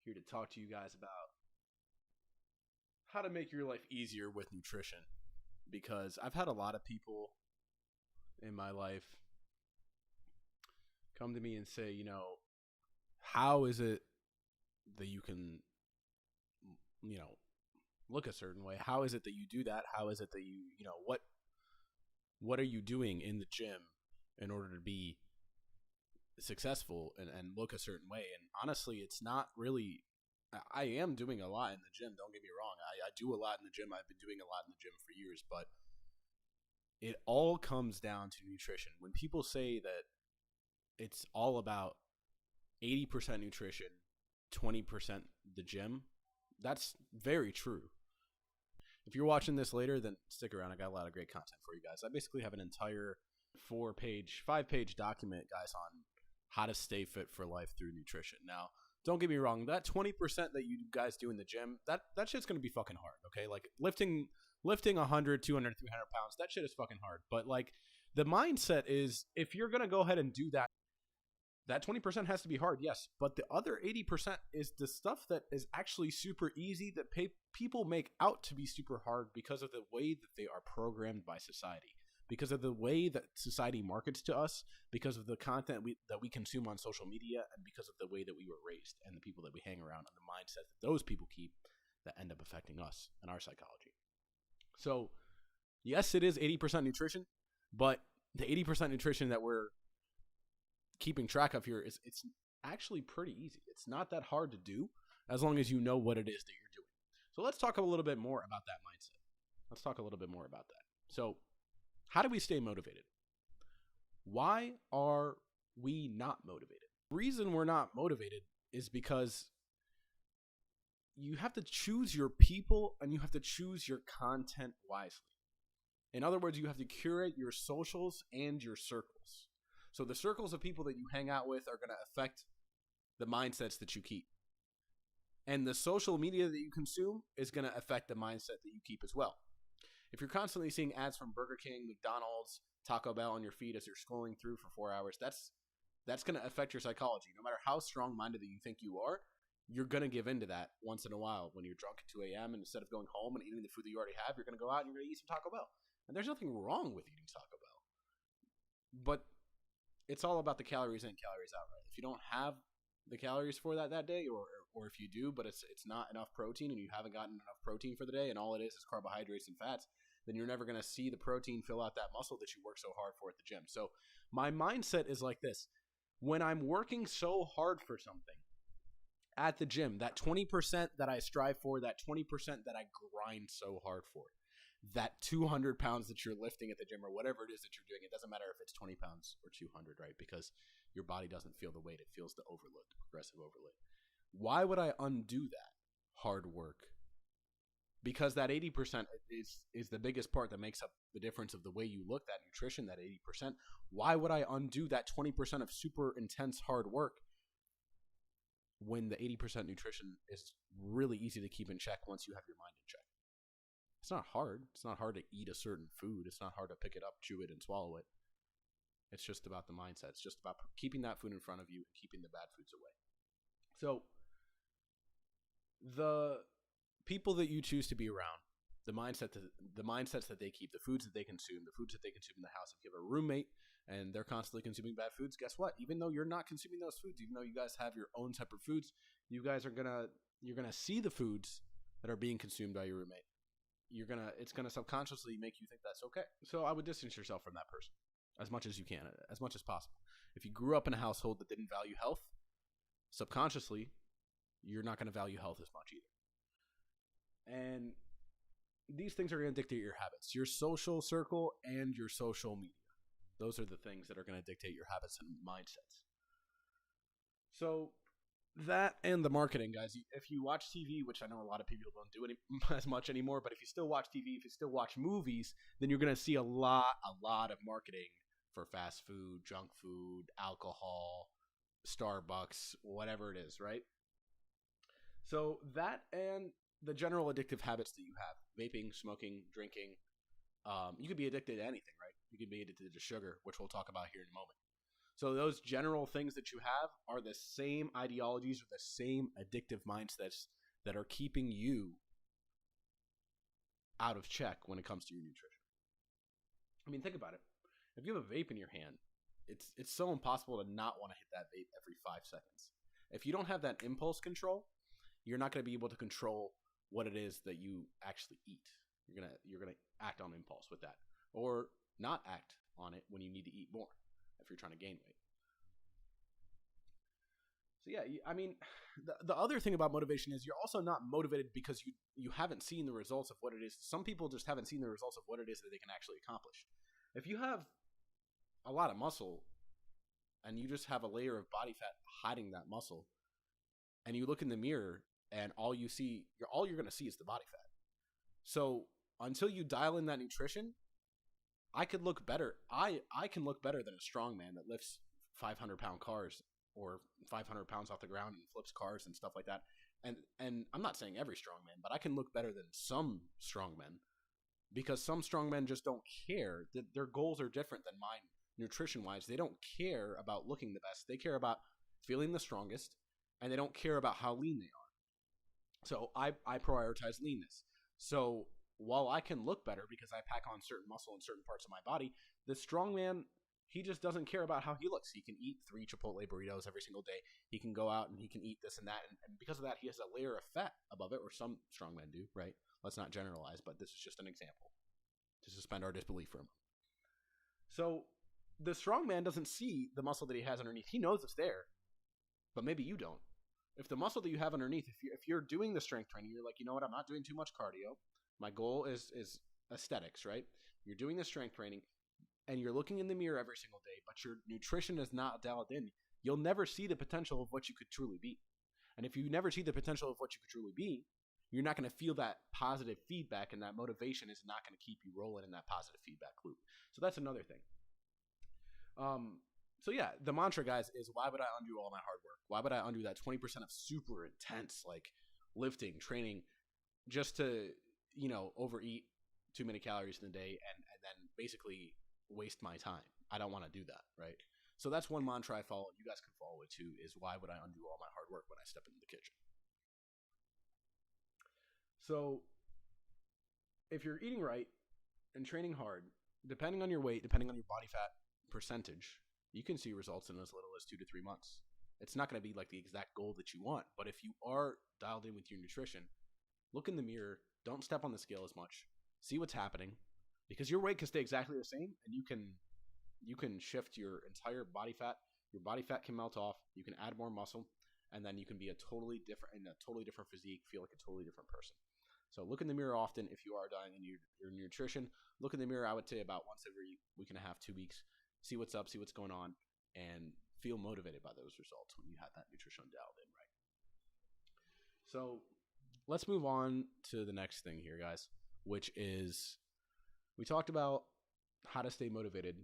here to talk to you guys about how to make your life easier with nutrition. Because I've had a lot of people in my life come to me and say, how is it that you can, look a certain way? How is it that you do that? How is it that what are you doing in the gym in order to be successful and look a certain way? And honestly, it's not really, I am doing a lot in the gym. Don't get me wrong. I do a lot in the gym. I've been doing a lot in the gym for years, but it all comes down to nutrition. When people say that it's all about 80% nutrition, 20% the gym, that's very true. If you're watching this later, then stick around. I got a lot of great content for you guys. I basically have an entire 5-page document, guys, on how to stay fit for life through nutrition. Now, don't get me wrong. That 20% that you guys do in the gym, that shit's going to be fucking hard, okay? Like, lifting 100, 200, 300 pounds, that shit is fucking hard. But, like, the mindset is, if you're going to go ahead and do that, that 20% has to be hard, yes. But the other 80% is the stuff that is actually super easy that people make out to be super hard because of the way that they are programmed by society, because of the way that society markets to us, because of the content that we consume on social media, and because of the way that we were raised and the people that we hang around and the mindset that those people keep that end up affecting us and our psychology. So, yes, it is 80% nutrition, but the 80% nutrition that we're keeping track of here it's actually pretty easy. It's not that hard to do as long as you know what it is that you're doing. So let's talk a little bit more about that mindset. Let's talk a little bit more about that. So how do we stay motivated? Why are we not motivated? The reason we're not motivated is because you have to choose your people and you have to choose your content wisely. In other words, you have to curate your socials and your circles. So the circles of people that you hang out with are going to affect the mindsets that you keep. And the social media that you consume is going to affect the mindset that you keep as well. If you're constantly seeing ads from Burger King, McDonald's, Taco Bell on your feed as you're scrolling through for 4 hours, that's going to affect your psychology. No matter how strong-minded that you think you are, you're going to give in to that once in a while when you're drunk at 2 a.m. and instead of going home and eating the food that you already have, you're going to go out and you're going to eat some Taco Bell. And there's nothing wrong with eating Taco Bell. But it's all about the calories in, calories out, right? If you don't have the calories for that day, or if you do, but it's not enough protein and you haven't gotten enough protein for the day and all it is carbohydrates and fats, then you're never going to see the protein fill out that muscle that you work so hard for at the gym. So my mindset is like this. When I'm working so hard for something at the gym, that 20% that I strive for, that 20% that I grind so hard for, that 200 pounds that you're lifting at the gym or whatever it is that you're doing, it doesn't matter if it's 20 pounds or 200, right? Because your body doesn't feel the weight. It feels the overload, the progressive overload. Why would I undo that hard work? Because that 80% is the biggest part that makes up the difference of the way you look, that nutrition, that 80%. Why would I undo that 20% of super intense hard work when the 80% nutrition is really easy to keep in check once you have your mind in check? It's not hard. It's not hard to eat a certain food. It's not hard to pick it up, chew it, and swallow it. It's just about the mindset. It's just about keeping that food in front of you and keeping the bad foods away. So the people that you choose to be around, the mindsets that they keep, the foods that they consume, the foods that they consume in the house. If you have a roommate and they're constantly consuming bad foods, guess what? Even though you're not consuming those foods, even though you guys have your own separate foods, you're gonna see the foods that are being consumed by your roommate. It's gonna subconsciously make you think that's okay. So I would distance yourself from that person as much as you can, as much as possible. If you grew up in a household that didn't value health, subconsciously, you're not going to value health as much either. And these things are going to dictate your habits, your social circle and your social media. Those are the things that are going to dictate your habits and mindsets. So that and the marketing, guys. If you watch TV, which I know a lot of people don't do as much anymore, but if you still watch TV, if you still watch movies, then you're going to see a lot of marketing for fast food, junk food, alcohol, Starbucks, whatever it is, right? So that and the general addictive habits that you have, vaping, smoking, drinking, you could be addicted to anything, right? You could be addicted to sugar, which we'll talk about here in a moment. So those general things that you have are the same ideologies or the same addictive mindsets that are keeping you out of check when it comes to your nutrition. I mean, think about it. If you have a vape in your hand, it's so impossible to not want to hit that vape every 5 seconds. If you don't have that impulse control, you're not going to be able to control what it is that you actually eat. You're gonna act on impulse with that, or not act on it when you need to eat more if you're trying to gain weight. So yeah, I mean, the other thing about motivation is you're also not motivated because you haven't seen the results of what it is. Some people just haven't seen the results of what it is that they can actually accomplish. If you have a lot of muscle and you just have a layer of body fat hiding that muscle, and you look in the mirror and all you're going to see is the body fat. So until you dial in that nutrition, I could look better. I can look better than a strong man that lifts 500-pound cars or 500 pounds off the ground and flips cars and stuff like that. And I'm not saying every strong man, but I can look better than some strong men because some strong men just don't care. Their goals are different than mine nutrition-wise. They don't care about looking the best. They care about feeling the strongest, and they don't care about how lean they are. So I prioritize leanness. So while I can look better because I pack on certain muscle in certain parts of my body, the strong man, he just doesn't care about how he looks. He can eat 3 Chipotle burritos every single day. He can go out and he can eat this and that. And because of that, he has a layer of fat above it, or some strong men do, right? Let's not generalize, but this is just an example to suspend our disbelief for a moment. So the strong man doesn't see the muscle that he has underneath. He knows it's there, but maybe you don't. If the muscle that you have underneath, if you're doing the strength training, you're like, you know what, I'm not doing too much cardio. My goal is aesthetics, right? You're doing the strength training, and you're looking in the mirror every single day, but your nutrition is not dialed in. You'll never see the potential of what you could truly be. And if you never see the potential of what you could truly be, you're not going to feel that positive feedback, and that motivation is not going to keep you rolling in that positive feedback loop. So that's another thing. So yeah, the mantra, guys, is why would I undo all my hard work? Why would I undo that 20% of super intense, like lifting, training, just to, overeat too many calories in a day and then basically waste my time? I don't want to do that, right? So that's one mantra I follow. You guys can follow it too, is why would I undo all my hard work when I step into the kitchen? So if you're eating right and training hard, depending on your weight, depending on your body fat percentage, you can see results in as little as 2 to 3 months. It's not going to be like the exact goal that you want, but if you are dialed in with your nutrition, look in the mirror, don't step on the scale as much, see what's happening, because your weight can stay exactly the same, and you can shift your entire body fat. Your body fat can melt off, you can add more muscle, and then you can be in a totally different physique, feel like a totally different person. So look in the mirror often if you are dialing in your nutrition. Look in the mirror, I would say, about once every week and a half, 2 weeks. See what's up, see what's going on, and feel motivated by those results when you have that nutrition dialed in right. So let's move on to the next thing here, guys, which is we talked about how to stay motivated.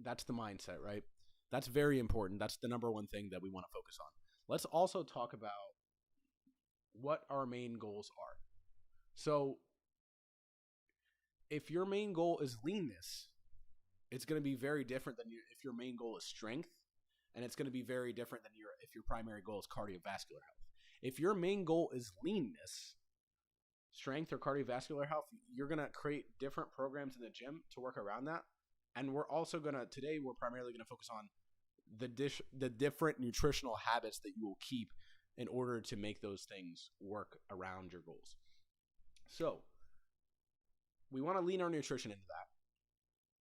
That's the mindset, right? That's very important. That's the number one thing that we want to focus on. Let's also talk about what our main goals are. So if your main goal is leanness, it's going to be very different than if your main goal is strength, and it's going to be very different than if your primary goal is cardiovascular health. If your main goal is leanness, strength, or cardiovascular health, you're going to create different programs in the gym to work around that. And we're also today we're primarily going to focus on the different nutritional habits that you will keep in order to make those things work around your goals. So we want to lean our nutrition into that.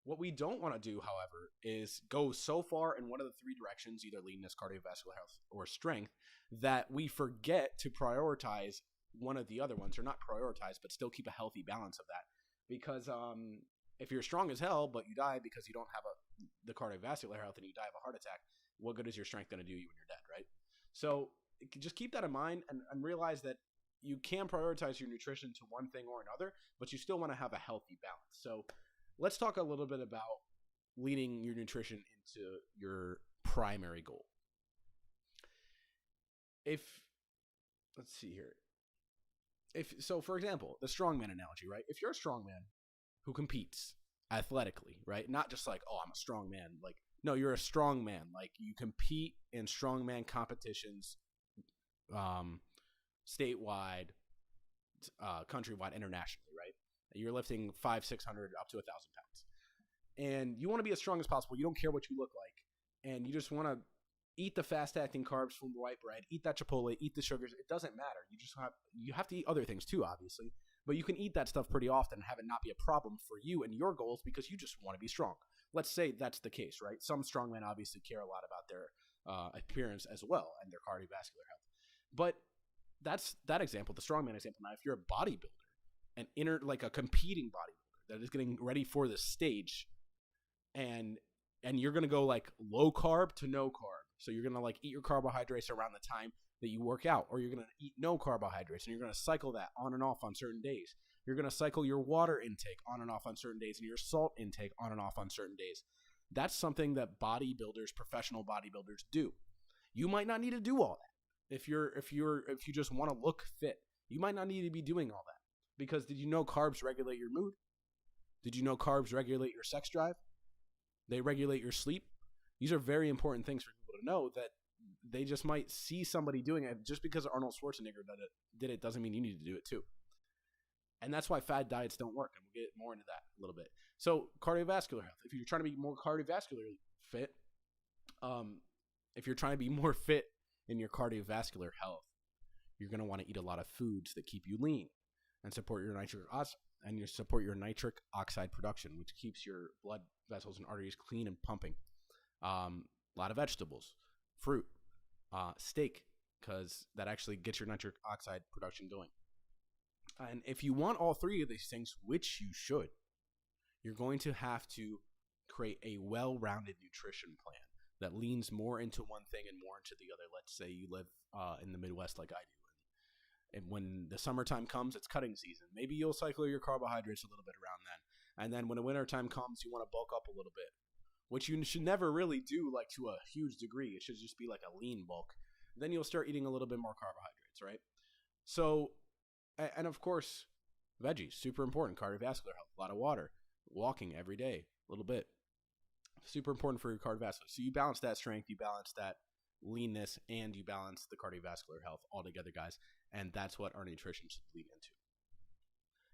What we don't want to do, however, is go so far in one of the 3 directions, either leanness, cardiovascular health, or strength, that we forget to prioritize one of the other ones, or not prioritize, but still keep a healthy balance of that. Because if you're strong as hell, but you die because you don't have the cardiovascular health and you die of a heart attack, what good is your strength going to do you when you're dead, right? So just keep that in mind and realize that you can prioritize your nutrition to one thing or another, but you still want to have a healthy balance. So let's talk a little bit about leading your nutrition into your primary goal. Let's see here. So for example, the strongman analogy, right? If you're a strongman who competes athletically, right? Not just like, oh, I'm a strong man, like No, you're a strong man. Like, you compete in strongman competitions, um, statewide, countrywide, internationally, right? You're lifting 500, 600, up to 1,000 pounds, and you want to be as strong as possible. You don't care what you look like, and you just want to eat the fast-acting carbs from the white bread, eat that Chipotle, eat the sugars. It doesn't matter. You have to eat other things too, obviously, but you can eat that stuff pretty often and have it not be a problem for you and your goals because you just want to be strong. Let's say that's the case, right? Some strongmen obviously care a lot about their appearance as well and their cardiovascular health. But that's that example, the strongman example. Now, if you're a bodybuilder, like a competing bodybuilder that is getting ready for the stage, and you're gonna go like low carb to no carb, so you're gonna like eat your carbohydrates around the time that you work out, or you're gonna eat no carbohydrates, and you're gonna cycle that on and off on certain days. You're gonna cycle your water intake on and off on certain days, and your salt intake on and off on certain days. That's something that bodybuilders, professional bodybuilders, do. You might not need to do all that. If you just want to look fit, you might not need to be doing all that. Because did you know carbs regulate your mood? Did you know carbs regulate your sex drive? They regulate your sleep. These are very important things for people to know, that they just might see somebody doing it. Just because Arnold Schwarzenegger did it doesn't mean you need to do it too. And that's why fad diets don't work. And we'll get more into that a little bit. So cardiovascular health. If you're trying to be more cardiovascularly fit, if you're trying to be more fit in your cardiovascular health, you're going to want to eat a lot of foods that keep you lean and support your nitric oxide production, which keeps your blood vessels and arteries clean and pumping. A lot of vegetables, fruit, steak, because that actually gets your nitric oxide production going. And if you want all three of these things, which you should, you're going to have to create a well-rounded nutrition plan that leans more into one thing and more into the other. Let's say you live in the Midwest like I do. And when the summertime comes, it's cutting season. Maybe you'll cycle your carbohydrates a little bit around then. And then when the wintertime comes, you want to bulk up a little bit, which you should never really do like to a huge degree. It should just be like a lean bulk. Then you'll start eating a little bit more carbohydrates, right? So, and of course, veggies, super important. Cardiovascular health, a lot of water, walking every day, a little bit. Super important for your cardiovascular. So you balance that strength, you balance that leanness, and you balance the cardiovascular health all together, guys. And that's what our nutrition should lead into.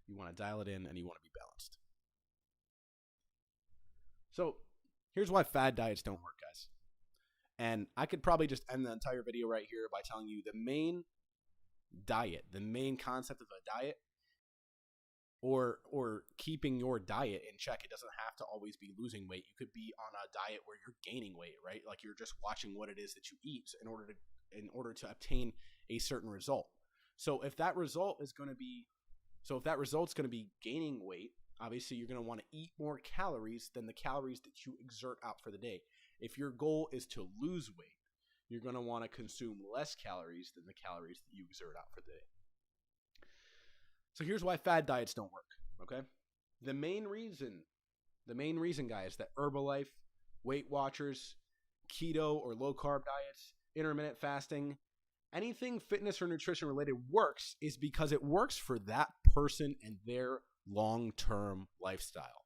You want to dial it in and you want to be balanced. So here's why fad diets don't work, guys. And I could probably just end the entire video right here by telling you the main diet, the main concept of a diet, or keeping your diet in check. It doesn't have to always be losing weight. You could be on a diet where you're gaining weight, right? Like you're just watching what it is that you eat in order to obtain a certain result. So if that result's going to be gaining weight, obviously you're going to want to eat more calories than the calories that you exert out for the day. If your goal is to lose weight, you're going to want to consume less calories than the calories that you exert out for the day. So here's why fad diets don't work, okay? The main reason, guys, that Herbalife, Weight Watchers, keto or low-carb diets, intermittent fasting, anything fitness or nutrition related works is because it works for that person and their long-term lifestyle.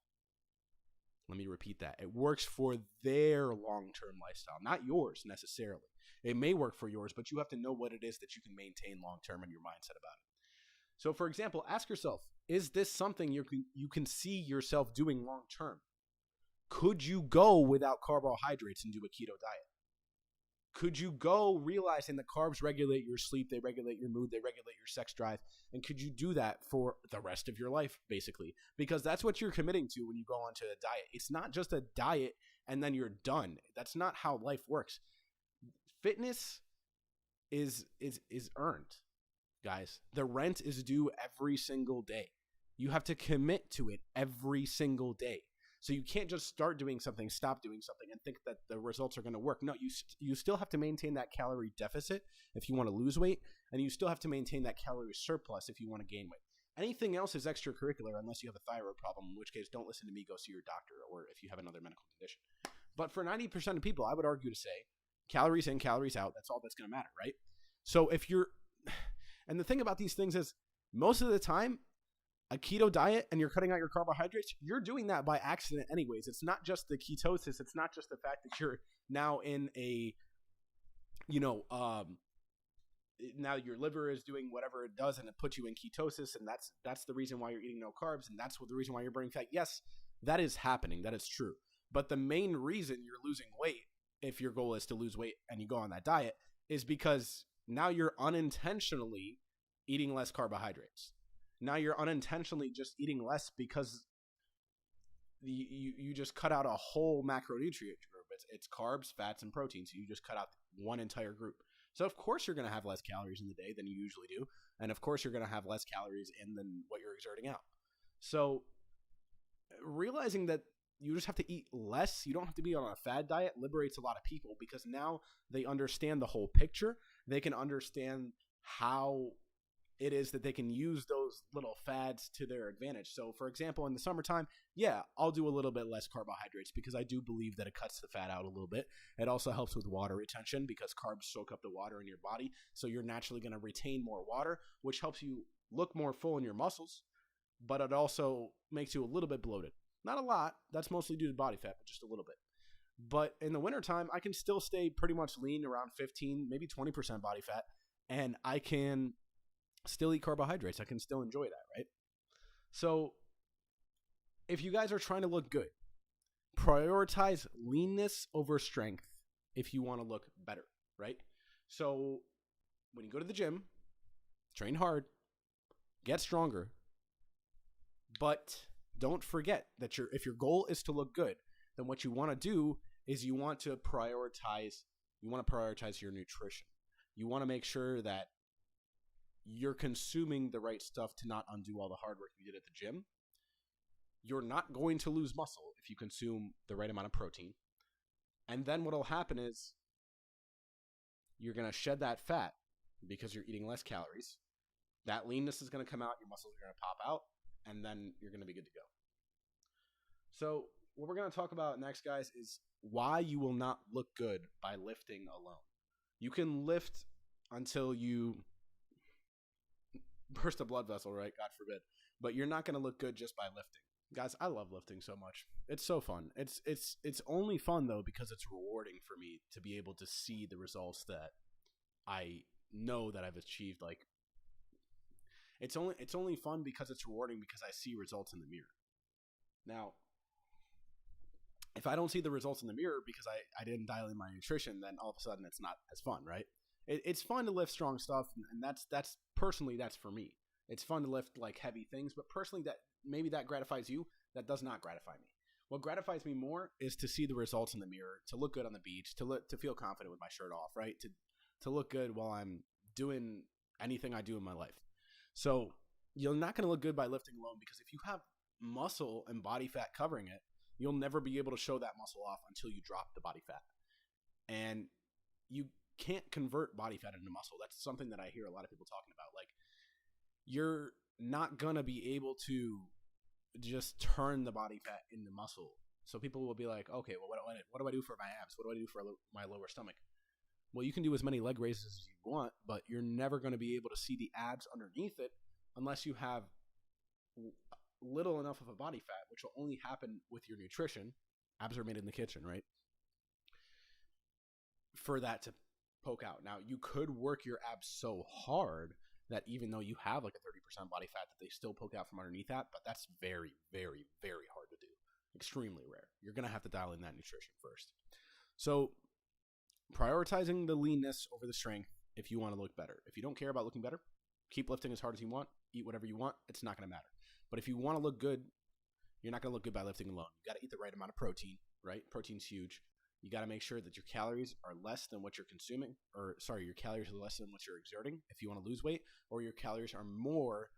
Let me repeat that. It works for their long-term lifestyle, not yours necessarily. It may work for yours, but you have to know what it is that you can maintain long-term and your mindset about it. So, for example, ask yourself, is this something you can see yourself doing long-term? Could you go without carbohydrates and do a keto diet? Could you go realizing that carbs regulate your sleep, they regulate your mood, they regulate your sex drive, and could you do that for the rest of your life, basically? Because that's what you're committing to when you go onto a diet. It's not just a diet and then you're done. That's not how life works. Fitness is earned, guys. The rent is due every single day. You have to commit to it every single day. So you can't just start doing something, stop doing something, and think that the results are going to work. No, you still have to maintain that calorie deficit if you want to lose weight, and you still have to maintain that calorie surplus if you want to gain weight. Anything else is extracurricular unless you have a thyroid problem, in which case don't listen to me, go see your doctor, or if you have another medical condition. But for 90% of people, I would argue to say calories in, calories out, that's all that's going to matter, right? So if you're – and the thing about these things is most of the time a keto diet and you're cutting out your carbohydrates, you're doing that by accident anyways. It's not just the ketosis. It's not just the fact that you're now in a, now your liver is doing whatever it does and it puts you in ketosis, and that's the reason why you're eating no carbs, and that's the reason why you're burning fat. Yes, that is happening. That is true. But the main reason you're losing weight, if your goal is to lose weight and you go on that diet, is because now you're unintentionally eating less carbohydrates. Now you're unintentionally just eating less because you just cut out a whole macronutrient group. It's carbs, fats, and proteins. So you just cut out one entire group. So of course you're going to have less calories in the day than you usually do. And of course you're going to have less calories in than what you're exerting out. So realizing that you just have to eat less, you don't have to be on a fad diet, liberates a lot of people because now they understand the whole picture. They can understand how it is that they can use those little fads to their advantage. So for example, in the summertime, yeah, I'll do a little bit less carbohydrates because I do believe that it cuts the fat out a little bit. It also helps with water retention because carbs soak up the water in your body. So you're naturally going to retain more water, which helps you look more full in your muscles, but it also makes you a little bit bloated. Not a lot. That's mostly due to body fat, but just a little bit. But in the wintertime, I can still stay pretty much lean, around 15, maybe 20% body fat, and I can still eat carbohydrates. I can still enjoy that, right? So if you guys are trying to look good, prioritize leanness over strength if you want to look better, right? So when you go to the gym, train hard, get stronger, but don't forget that if your goal is to look good, then what you want to do is you want to prioritize your nutrition. You want to make sure that you're consuming the right stuff to not undo all the hard work you did at the gym. You're not going to lose muscle if you consume the right amount of protein. And then what will happen is you're going to shed that fat because you're eating less calories. That leanness is going to come out. Your muscles are going to pop out. And then you're going to be good to go. So what we're going to talk about next, guys, is why you will not look good by lifting alone. You can lift until you burst a blood vessel, right? God forbid. But you're not going to look good just by lifting. Guys, I love lifting so much. It's so fun. It's only fun, though, because it's rewarding for me to be able to see the results that I know that I've achieved. Like, it's only fun because it's rewarding because I see results in the mirror. Now, if I don't see the results in the mirror because I didn't dial in my nutrition, then all of a sudden it's not as fun, right? It's fun to lift strong stuff, and that's personally, that's for me. It's fun to lift like heavy things, but personally, that maybe that gratifies you. That does not gratify me. What gratifies me more is to see the results in the mirror, to look good on the beach, to feel confident with my shirt off, right? To look good while I'm doing anything I do in my life. So you're not going to look good by lifting alone, because if you have muscle and body fat covering it, you'll never be able to show that muscle off until you drop the body fat. And you can't convert body fat into muscle. That's something that I hear a lot of people talking about. Like, you're not going to be able to just turn the body fat into muscle. So people will be like, okay, well, what do I do for my abs? What do I do for my lower stomach? Well, you can do as many leg raises as you want, but you're never going to be able to see the abs underneath it unless you have little enough of a body fat, which will only happen with your nutrition. Abs are made in the kitchen, right? For that to poke out. Now, you could work your abs so hard that even though you have like a 30% body fat, that they still poke out from underneath that, but that's very, very, very hard to do. Extremely rare. You're going to have to dial in that nutrition first. So prioritizing the leanness over the strength if you want to look better. If you don't care about looking better, keep lifting as hard as you want, eat whatever you want, it's not going to matter. But if you want to look good, you're not going to look good by lifting alone. You got to eat the right amount of protein, right? Protein's huge. You got to make sure that your calories are less than what you're consuming, your calories are less than what you're exerting if you want to lose weight, or your calories are more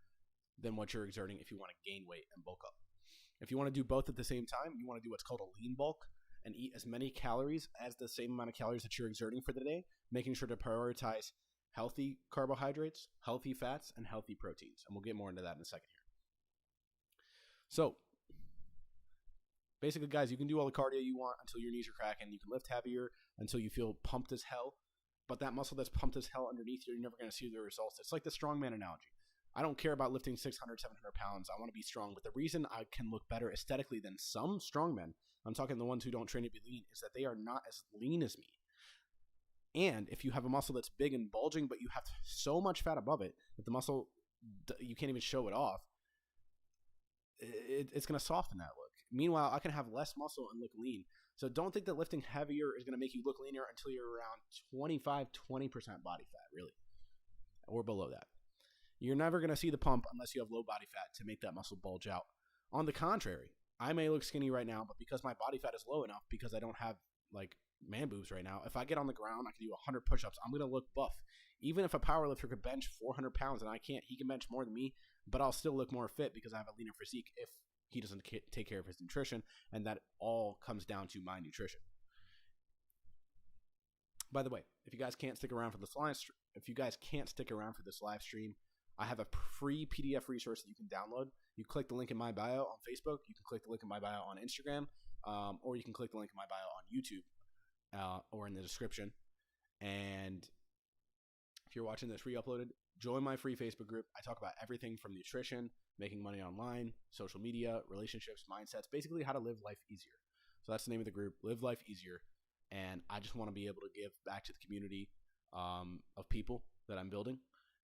than what you're exerting if you want to gain weight and bulk up. If you want to do both at the same time, you want to do what's called a lean bulk and eat as many calories as the same amount of calories that you're exerting for the day, making sure to prioritize healthy carbohydrates, healthy fats, and healthy proteins. And we'll get more into that in a second here. So basically, guys, you can do all the cardio you want until your knees are cracking. You can lift heavier until you feel pumped as hell. But that muscle that's pumped as hell underneath you, you're never going to see the results. It's like the strongman analogy. I don't care about lifting 600, 700 pounds. I want to be strong. But the reason I can look better aesthetically than some strongmen, I'm talking the ones who don't train to be lean, is that they are not as lean as me. And if you have a muscle that's big and bulging, but you have so much fat above it that the muscle, you can't even show it off, it's going to soften that look. Meanwhile, I can have less muscle and look lean. So don't think that lifting heavier is going to make you look leaner until you're around 20% body fat, really, or below that. You're never going to see the pump unless you have low body fat to make that muscle bulge out. On the contrary, I may look skinny right now, but because my body fat is low enough, because I don't have like man boobs right now, if I get on the ground, I can do 100 push-ups. I'm going to look buff. Even if a powerlifter could bench 400 pounds and I can't, he can bench more than me, but I'll still look more fit because I have a leaner physique if he doesn't take care of his nutrition, and that all comes down to my nutrition. By the way, if you guys can't stick around for this live stream, I have a free PDF resource that you can download. You click the link in my bio on Facebook. You can click the link in my bio on Instagram, or you can click the link in my bio on YouTube, or in the description. And if you're watching this re-uploaded, join my free Facebook group. I talk about everything from nutrition, making money online, social media, relationships, mindsets, basically how to live life easier. So that's the name of the group, Live Life Easier. And I just want to be able to give back to the community of people that I'm building.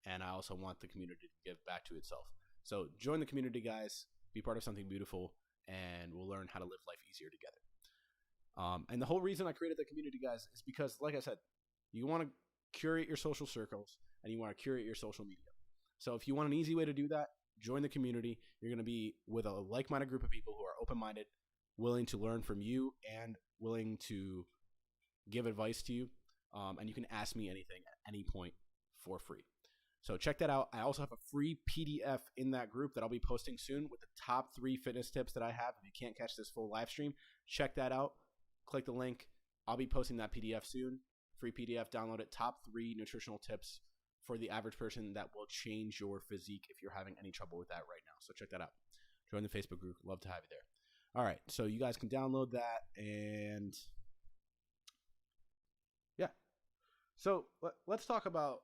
And I also want the community to give back to itself. So join the community, guys. Be part of something beautiful, and we'll learn how to live life easier together. And the whole reason I created the community, guys, is because, like I said, you want to curate your social circles, and you want to curate your social media. So if you want an easy way to do that, join the community. You're going to be with a like-minded group of people who are open-minded, willing to learn from you, and willing to give advice to you. And you can ask me anything at any point for free. So check that out. I also have a free PDF in that group that I'll be posting soon with the top 3 fitness tips that I have. If you can't catch this full live stream, check that out. Click the link. I'll be posting that PDF soon. Free PDF, download it. Top 3 nutritional tips for the average person that will change your physique if you're having any trouble with that right now. So check that out. Join the Facebook group. Love to have you there. All right. So you guys can download that, and yeah. So let's talk about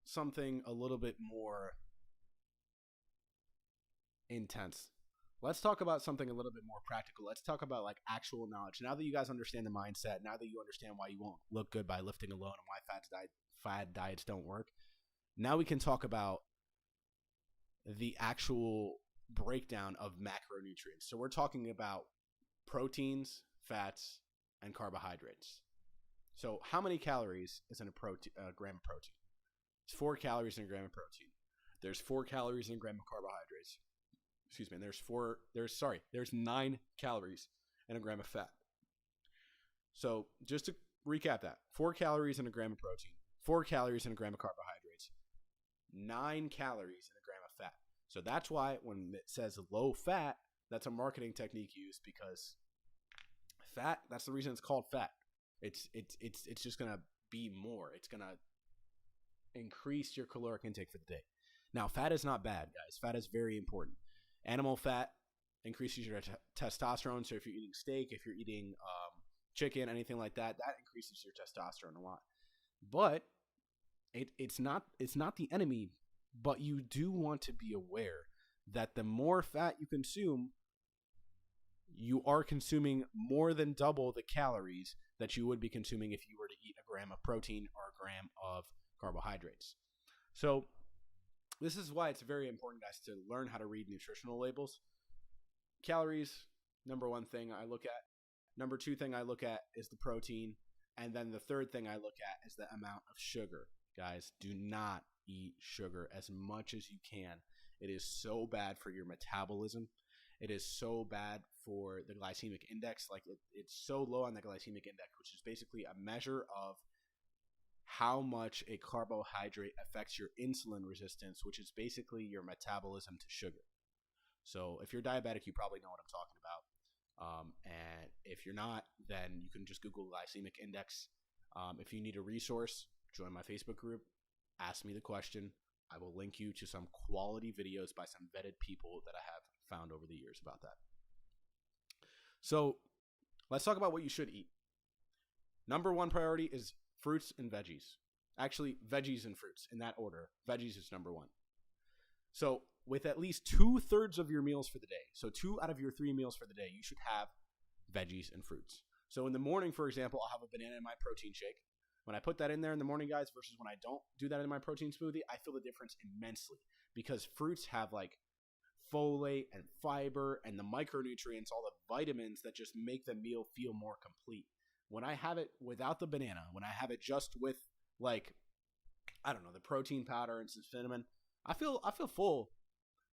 something a little bit more intense. Let's talk about something a little bit more practical. Let's talk about like actual knowledge. Now that you guys understand the mindset, now that you understand why you won't look good by lifting alone and why fad diets don't work, now we can talk about the actual breakdown of macronutrients. So we're talking about proteins, fats, and carbohydrates. So how many calories is in a gram of protein? It's 4 calories in a gram of protein. There's 4 calories in a gram of carbohydrates. Excuse me. And there's 9 calories in a gram of fat. So just to recap that, 4 calories in a gram of protein, 4 calories in a gram of carbohydrates, 9 calories in a gram of fat. So that's why when it says low fat, that's a marketing technique used, because fat, that's the reason it's called fat. It's just going to be more. It's going to increase your caloric intake for the day. Now, fat is not bad, guys. Fat is very important. Animal fat increases your testosterone. So if you're eating steak, if you're eating chicken, anything like that, that increases your testosterone a lot. But it's not the enemy. But you do want to be aware that the more fat you consume, you are consuming more than double the calories that you would be consuming if you were to eat a gram of protein or a gram of carbohydrates. So this is why it's very important, guys, to learn how to read nutritional labels. Calories, number 1 thing I look at. Number 2 thing I look at is the protein. And then the third thing I look at is the amount of sugar. Guys, do not eat sugar as much as you can. It is so bad for your metabolism. It is so bad for the glycemic index. Like it's so low on the glycemic index, which is basically a measure of how much a carbohydrate affects your insulin resistance, which is basically your metabolism to sugar. So if you're diabetic, you probably know what I'm talking about. And if you're not, then you can just Google glycemic index. If you need a resource, join my Facebook group. Ask me the question. I will link you to some quality videos by some vetted people that I have found over the years about that. So let's talk about what you should eat. Number 1 priority is fruits and veggies. Actually, veggies and fruits in that order. Veggies is number 1. So with at least 2/3 of your meals for the day, so 2 out of your 3 meals for the day, you should have veggies and fruits. So in the morning, for example, I'll have a banana in my protein shake. When I put that in there in the morning, guys, versus when I don't do that in my protein smoothie, I feel the difference immensely because fruits have like folate and fiber and the micronutrients, all the vitamins that just make the meal feel more complete. When I have it without the banana, when I have it just with like, I don't know, the protein powder and some cinnamon, I feel full,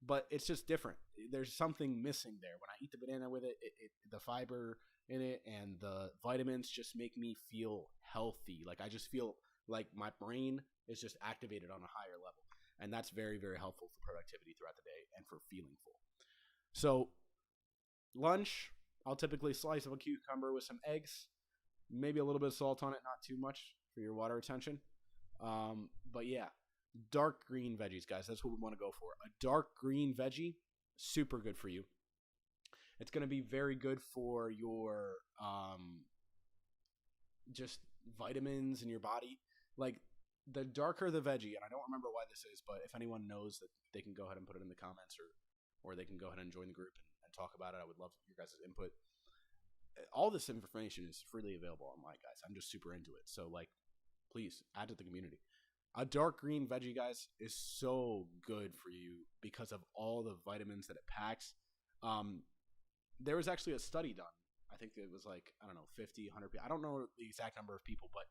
but it's just different. There's something missing there. When I eat the banana with it, the fiber in it and the vitamins just make me feel healthy. Like I just feel like my brain is just activated on a higher level. And that's very, very helpful for productivity throughout the day and for feeling full. So lunch, I'll typically slice up a cucumber with some eggs, maybe a little bit of salt on it, not too much for your water retention. But yeah, dark green veggies, guys. That's what we want to go for. A dark green veggie, super good for you. It's going to be very good for your just vitamins in your body. Like the darker the veggie, and I don't remember why this is, but if anyone knows that, they can go ahead and put it in the comments, or they can go ahead and join the group and talk about it. I would love your guys' input. All this information is freely available online, guys. I'm just super into it. So like, please add to the community. A dark green veggie, guys, is so good for you because of all the vitamins that it packs. There was actually a study done. I think it was like, I don't know, 50, 100 people. I don't know the exact number of people, but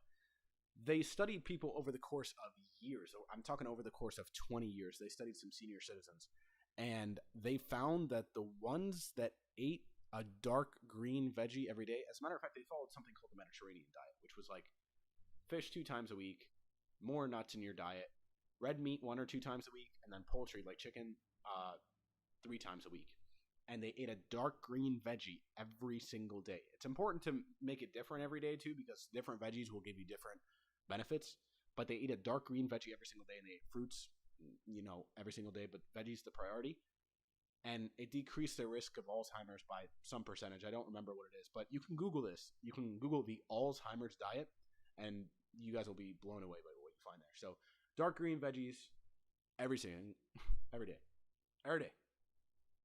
they studied people over the course of years. I'm talking over the course of 20 years. They studied some senior citizens, and they found that the ones that ate a dark green veggie every day, as a matter of fact, they followed something called the Mediterranean diet, which was like fish 2 times a week, more nuts in your diet, red meat 1 or 2 times a week, and then poultry like chicken 3 times a week. And they ate a dark green veggie every single day. It's important to make it different every day too, because different veggies will give you different benefits. But they ate a dark green veggie every single day, and they ate fruits, every single day, but veggies the priority. And it decreased their risk of Alzheimer's by some percentage. I don't remember what it is, but you can Google this. You can Google the Alzheimer's diet, and you guys will be blown away by what you find there. So dark green veggies every day,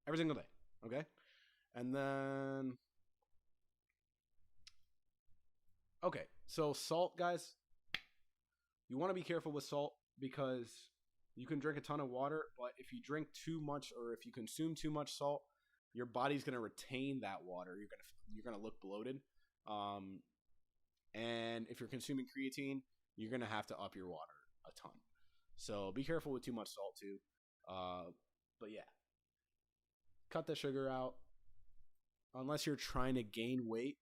every single day. Okay. And then, okay. So salt, guys, you want to be careful with salt because you can drink a ton of water, but if you drink too much or if you consume too much salt, your body's going to retain that water. You're going to look bloated. And if you're consuming creatine, you're going to have to up your water a ton. So be careful with too much salt too. But yeah, cut the sugar out. Unless you're trying to gain weight,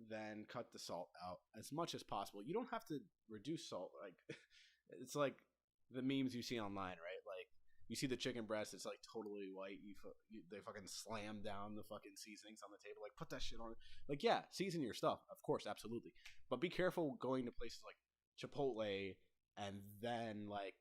then cut the salt out as much as possible. You don't have to reduce salt. Like it's like the memes you see online, right? Like you see the chicken breast, it's like totally white. They fucking slam down the fucking seasonings on the table. Like put that shit on. Like yeah, season your stuff, of course, absolutely. But be careful going to places like Chipotle and then like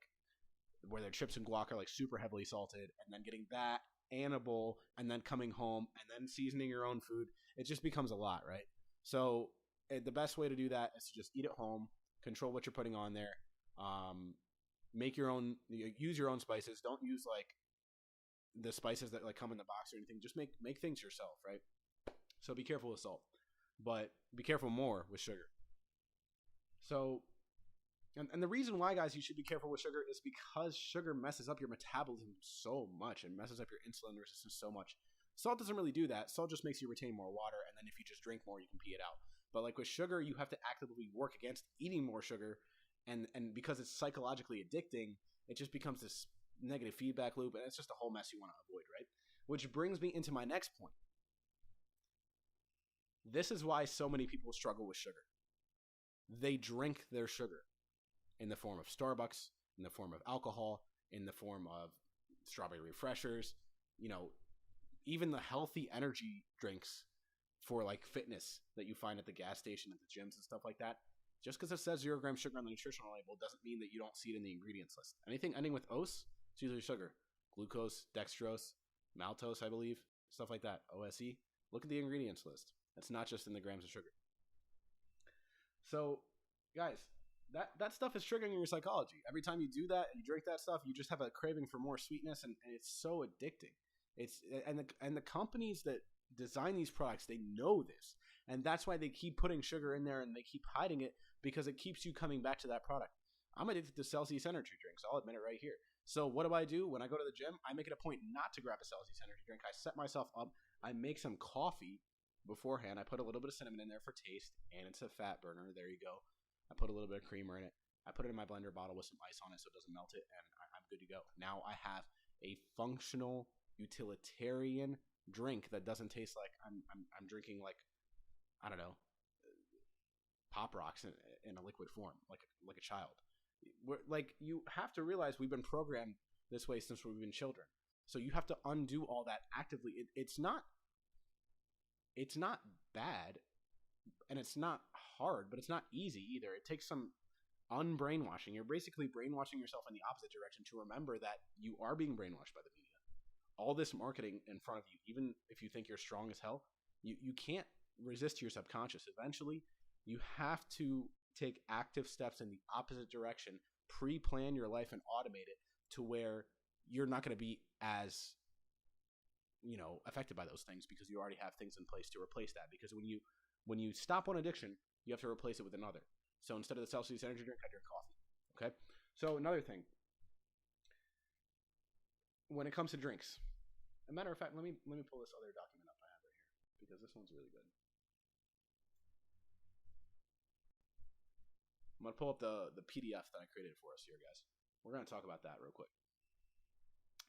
where their chips and guac are like super heavily salted, and then getting that and a bowl, and then coming home and then seasoning your own food. It just becomes a lot, right? So the best way to do that is to just eat at home, control what you're putting on there, make your own, use your own spices. Don't use like the spices that like come in the box or anything. Just make things yourself, right? So be careful with salt, but be careful more with sugar. So, and the reason why, guys, you should be careful with sugar is because sugar messes up your metabolism so much and messes up your insulin resistance so much. Salt doesn't really do that. Salt just makes you retain more water, and then if you just drink more, you can pee it out. But like with sugar, you have to actively work against eating more sugar, and because it's psychologically addicting, it just becomes this negative feedback loop, and it's just a whole mess you want to avoid, right? Which brings me into my next point. This is why so many people struggle with sugar. They drink their sugar in the form of Starbucks, in the form of alcohol, in the form of strawberry refreshers, even the healthy energy drinks for like fitness that you find at the gas station, at the gyms and stuff like that. Just because it says 0 grams sugar on the nutritional label doesn't mean that you don't see it in the ingredients list. Anything ending with OS, it's usually sugar. Glucose, dextrose, maltose, I believe, stuff like that. OSE. Look at the ingredients list. It's not just in the grams of sugar. So, guys, that stuff is triggering your psychology. Every time you do that and you drink that stuff, you just have a craving for more sweetness, and it's so addicting. It's and the companies that design these products, they know this, and that's why they keep putting sugar in there and they keep hiding it, because it keeps you coming back to that product. I'm addicted to Celsius energy drinks. I'll admit it right here. So what do? When I go to the gym, I make it a point not to grab a Celsius energy drink. I set myself up. I make some coffee beforehand. I put a little bit of cinnamon in there for taste, and it's a fat burner. There you go. I put a little bit of creamer in it. I put it in my blender bottle with some ice on it so it doesn't melt it, and I'm good to go. Now I have a functional, utilitarian drink that doesn't taste like I'm drinking, like, I don't know, Pop Rocks in a liquid form, like a child. Like, you have to realize we've been programmed this way since we've been children. So you have to undo all that actively. It's not bad, and it's not hard, but it's not easy either. It takes some unbrainwashing. You're basically brainwashing yourself in the opposite direction to remember that you are being brainwashed by the media. All this marketing in front of you, even if you think you're strong as hell, you can't resist your subconscious. Eventually, you have to take active steps in the opposite direction, pre-plan your life and automate it to where you're not going to be as, affected by those things, because you already have things in place to replace that. Because when you stop one addiction, you have to replace it with another. So instead of the Celsius energy drink, I drink coffee. Okay? So another thing, when it comes to drinks, a matter of fact, let me pull this other document up I have right here, because this one's really good. I'm going to pull up the PDF that I created for us here, guys. We're going to talk about that real quick.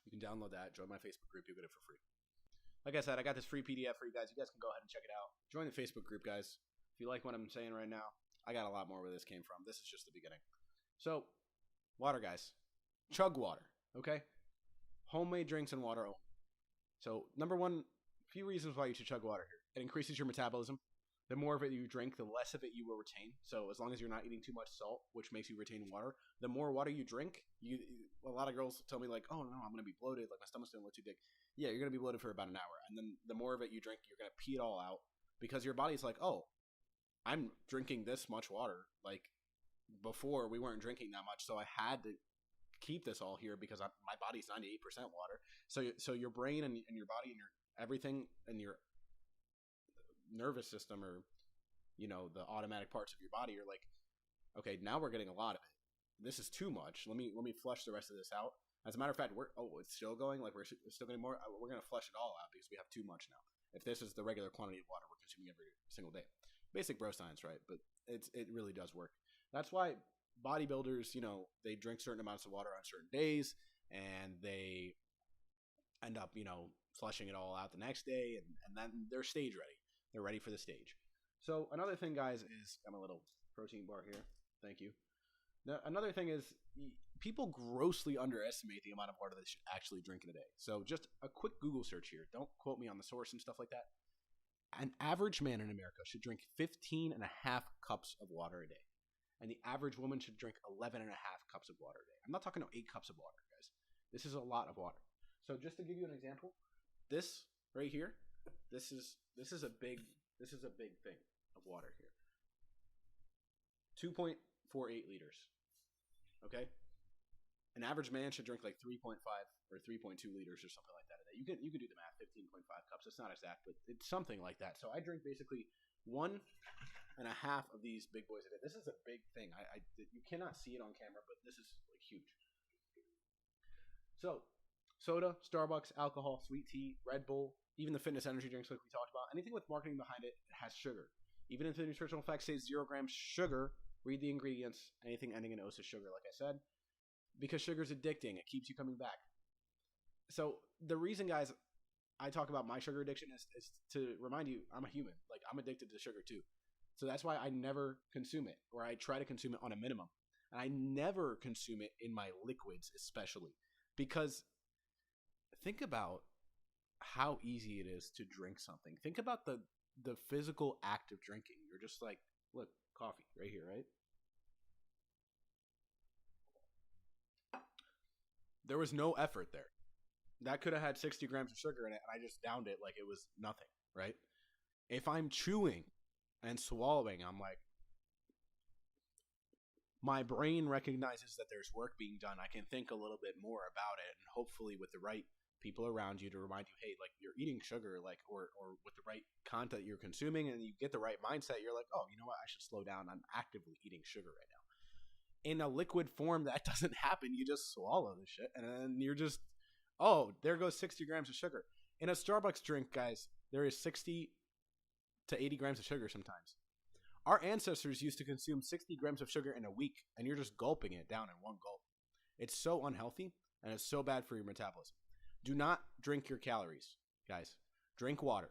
You can download that, join my Facebook group, you'll get it for free. Like I said, I got this free PDF for you guys. You guys can go ahead and check it out. Join the Facebook group, guys. If you like what I'm saying right now, I got a lot more where this came from. This is just the beginning. So, water, guys. Chug water, okay? Homemade drinks and water only. So, number one, few reasons why you should chug water here. It increases your metabolism. The more of it you drink, the less of it you will retain. So as long as you're not eating too much salt, which makes you retain water, the more water you drink, a lot of girls tell me, like, oh no, I'm going to be bloated, like my stomach's going to look too big. Yeah, you're going to be bloated for about an hour. And then the more of it you drink, you're going to pee it all out, because your body's like, oh, I'm drinking this much water. Like, before we weren't drinking that much, so I had to keep this all here because my body's 98% water. So your brain and your body and your everything and your nervous system, or the automatic parts of your body, are like, okay, now we're getting a lot of it. This is too much. Let me flush the rest of this out. As a matter of fact, it's still going. Like, we're still getting more. We're gonna flush it all out because we have too much now. If this is the regular quantity of water we're consuming every single day, basic bro science, right? But it really does work. That's why bodybuilders, they drink certain amounts of water on certain days, and they end up, flushing it all out the next day, and then they're stage ready. They're ready for the stage. So another thing, guys, is got my little protein bar here. Thank you. Another thing is, people grossly underestimate the amount of water they should actually drink in a day. So just a quick Google search here. Don't quote me on the source and stuff like that. An average man in America should drink 15 and a half cups of water a day. And the average woman should drink 11 and a half cups of water a day. I'm not talking about 8 cups of water, guys. This is a lot of water. So just to give you an example, this right here, this is a big thing of water here. 2.48 liters. Okay? An average man should drink like 3.5 or 3.2 liters or something like that a day. You can do the math, 15.5 cups. It's not exact, but it's something like that. So I drink basically 1.5 of these big boys a day. This is a big thing. You cannot see it on camera, but this is like huge. So, soda, Starbucks, alcohol, sweet tea, Red Bull, even the fitness energy drinks like we talked about, anything with marketing behind it, it has sugar. Even if the nutritional facts say 0 grams sugar, read the ingredients. Anything ending in "-" is sugar, like I said, because sugar is addicting. It keeps you coming back. So the reason, guys, I talk about my sugar addiction is to remind you I'm a human. Like, I'm addicted to sugar too. So that's why I never consume it, or I try to consume it on a minimum. And I never consume it in my liquids, especially, because think about how easy it is to drink something. Think about the physical act of drinking. You're just like, look, coffee right here, right? There was no effort there. That could have had 60 grams of sugar in it, and I just downed it like it was nothing, right? If I'm chewing and swallowing, I'm like, my brain recognizes that there's work being done. I can think a little bit more about it, and hopefully with the right people around you to remind you, hey, like you're eating sugar, like or with the right content you're consuming, and you get the right mindset, you're like, oh, you know what, I should slow down. I'm actively eating sugar right now. In a liquid form, that doesn't happen. You just swallow the shit, and then you're just, oh, there goes 60 grams of sugar. In a Starbucks drink, guys, there is 60 to 80 grams of sugar sometimes. Our ancestors used to consume 60 grams of sugar in a week, and you're just gulping it down in one gulp. It's so unhealthy, and it's so bad for your metabolism. Do not drink your calories, guys. Drink water.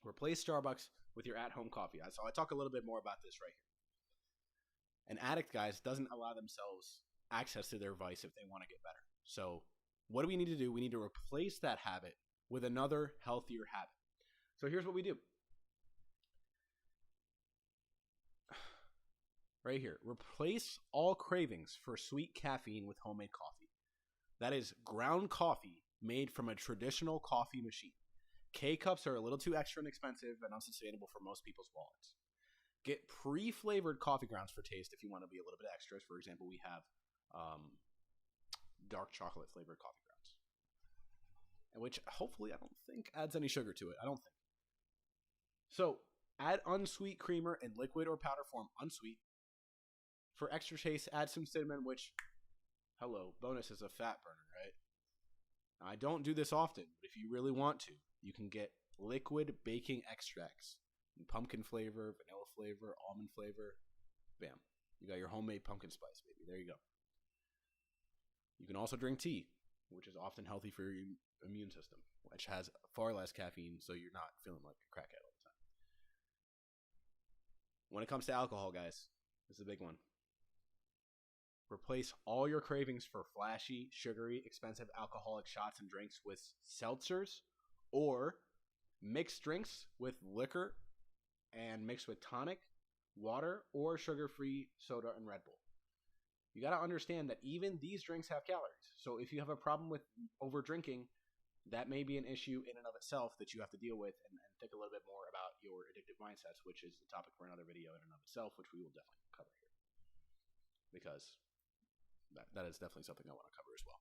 Replace Starbucks with your at-home coffee. So I talk a little bit more about this right here. An addict, guys, doesn't allow themselves access to their vice if they want to get better. So what do we need to do? We need to replace that habit with another healthier habit. So here's what we do. Right here. Replace all cravings for sweet caffeine with homemade coffee. That is ground coffee made from a traditional coffee machine. K-cups are a little too extra and expensive and unsustainable for most people's wallets. Get pre-flavored coffee grounds for taste if you want to be a little bit extras. For example, we have dark chocolate flavored coffee grounds, which hopefully I don't think adds any sugar to it. I don't think. So add unsweet creamer in liquid or powder form, unsweet. For extra taste, add some cinnamon, which, hello, bonus is a fat burner, right? Now, I don't do this often, but if you really want to, you can get liquid baking extracts. Pumpkin flavor, vanilla flavor, almond flavor. Bam. You got your homemade pumpkin spice, baby. There you go. You can also drink tea, which is often healthy for your immune system, which has far less caffeine, so you're not feeling like a crackhead all the time. When it comes to alcohol, guys, this is a big one. Replace all your cravings for flashy, sugary, expensive alcoholic shots and drinks with seltzers or mixed drinks with liquor and mixed with tonic, water, or sugar-free soda and Red Bull. You got to understand that even these drinks have calories. So if you have a problem with over drinking, that may be an issue in and of itself that you have to deal with and think a little bit more about your addictive mindsets, which is the topic for another video in and of itself, which we will definitely cover here. Because that is definitely something I want to cover as well.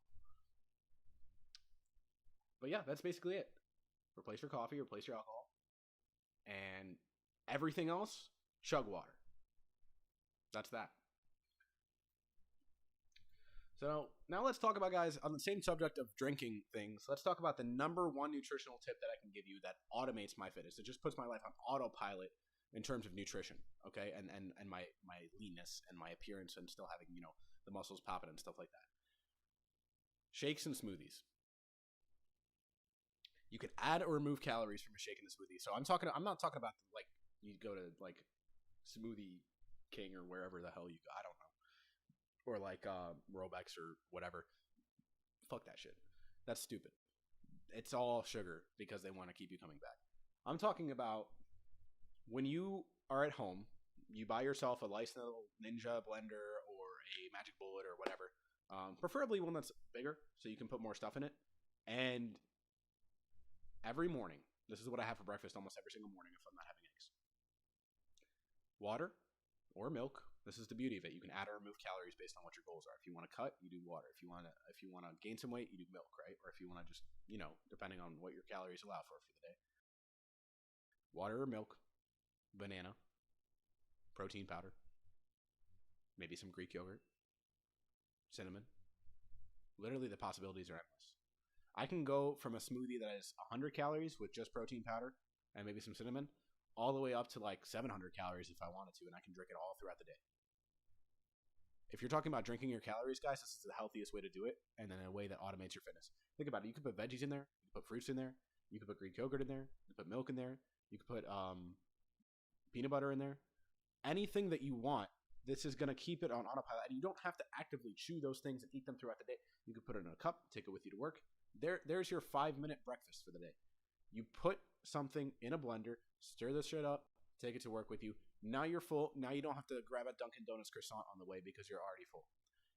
But yeah, that's basically it. Replace your coffee, replace your alcohol, and everything else, chug water. That's that. So now let's talk about, guys, on the same subject of drinking things, let's talk about the number one nutritional tip that I can give you that automates my fitness. It just puts my life on autopilot in terms of nutrition, okay, and my leanness and my appearance and still having, you know, the muscles popping and stuff like that. Shakes and smoothies. You can add or remove calories from a shake and a smoothie. So I'm not talking about like you go to like Smoothie King or wherever the hell you go. I don't know. Or like Robex or whatever. Fuck that shit. That's stupid. It's all sugar because they want to keep you coming back. I'm talking about when you are at home, you buy yourself a Lyson Ninja blender or a Magic Bullet or whatever. Preferably one that's bigger so you can put more stuff in it. And every morning, this is what I have for breakfast almost every single morning if I'm not having eggs. Water or milk. This is the beauty of it. You can add or remove calories based on what your goals are. If you want to cut, you do water. If you want to gain some weight, you do milk, right? Or if you want to just, you know, depending on what your calories allow for the day. Water or milk, banana, protein powder, maybe some Greek yogurt, cinnamon. Literally the possibilities are endless. I can go from a smoothie that is 100 calories with just protein powder and maybe some cinnamon all the way up to like 700 calories if I wanted to, and I can drink it all throughout the day. If you're talking about drinking your calories, guys, this is the healthiest way to do it, and then a way that automates your fitness. Think about it. You can put veggies in there. You can put fruits in there. You can put Greek yogurt in there. You can put milk in there. You can put peanut butter in there. Anything that you want, this is going to keep it on autopilot, and you don't have to actively chew those things and eat them throughout the day. You can put it in a cup, take it with you to work. There's your 5-minute breakfast for the day. You put something in a blender, stir this shit up, take it to work with you. Now you're full. Now you don't have to grab a Dunkin' Donuts croissant on the way because you're already full.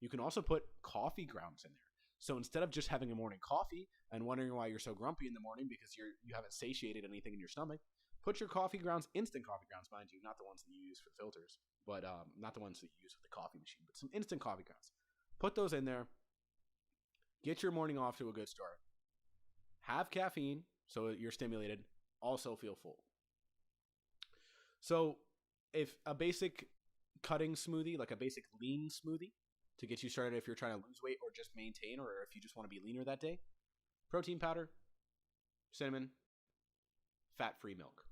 You can also put coffee grounds in there. So instead of just having a morning coffee and wondering why you're so grumpy in the morning because you haven't satiated anything in your stomach, put your coffee grounds, instant coffee grounds, mind you, not the ones that you use for filters, but not the ones that you use with the coffee machine, but some instant coffee grounds. Put those in there. Get your morning off to a good start. Have caffeine so you're stimulated. Also feel full. So if a basic cutting smoothie, like a basic lean smoothie to get you started if you're trying to lose weight or just maintain, or if you just want to be leaner that day, protein powder, cinnamon, fat-free milk.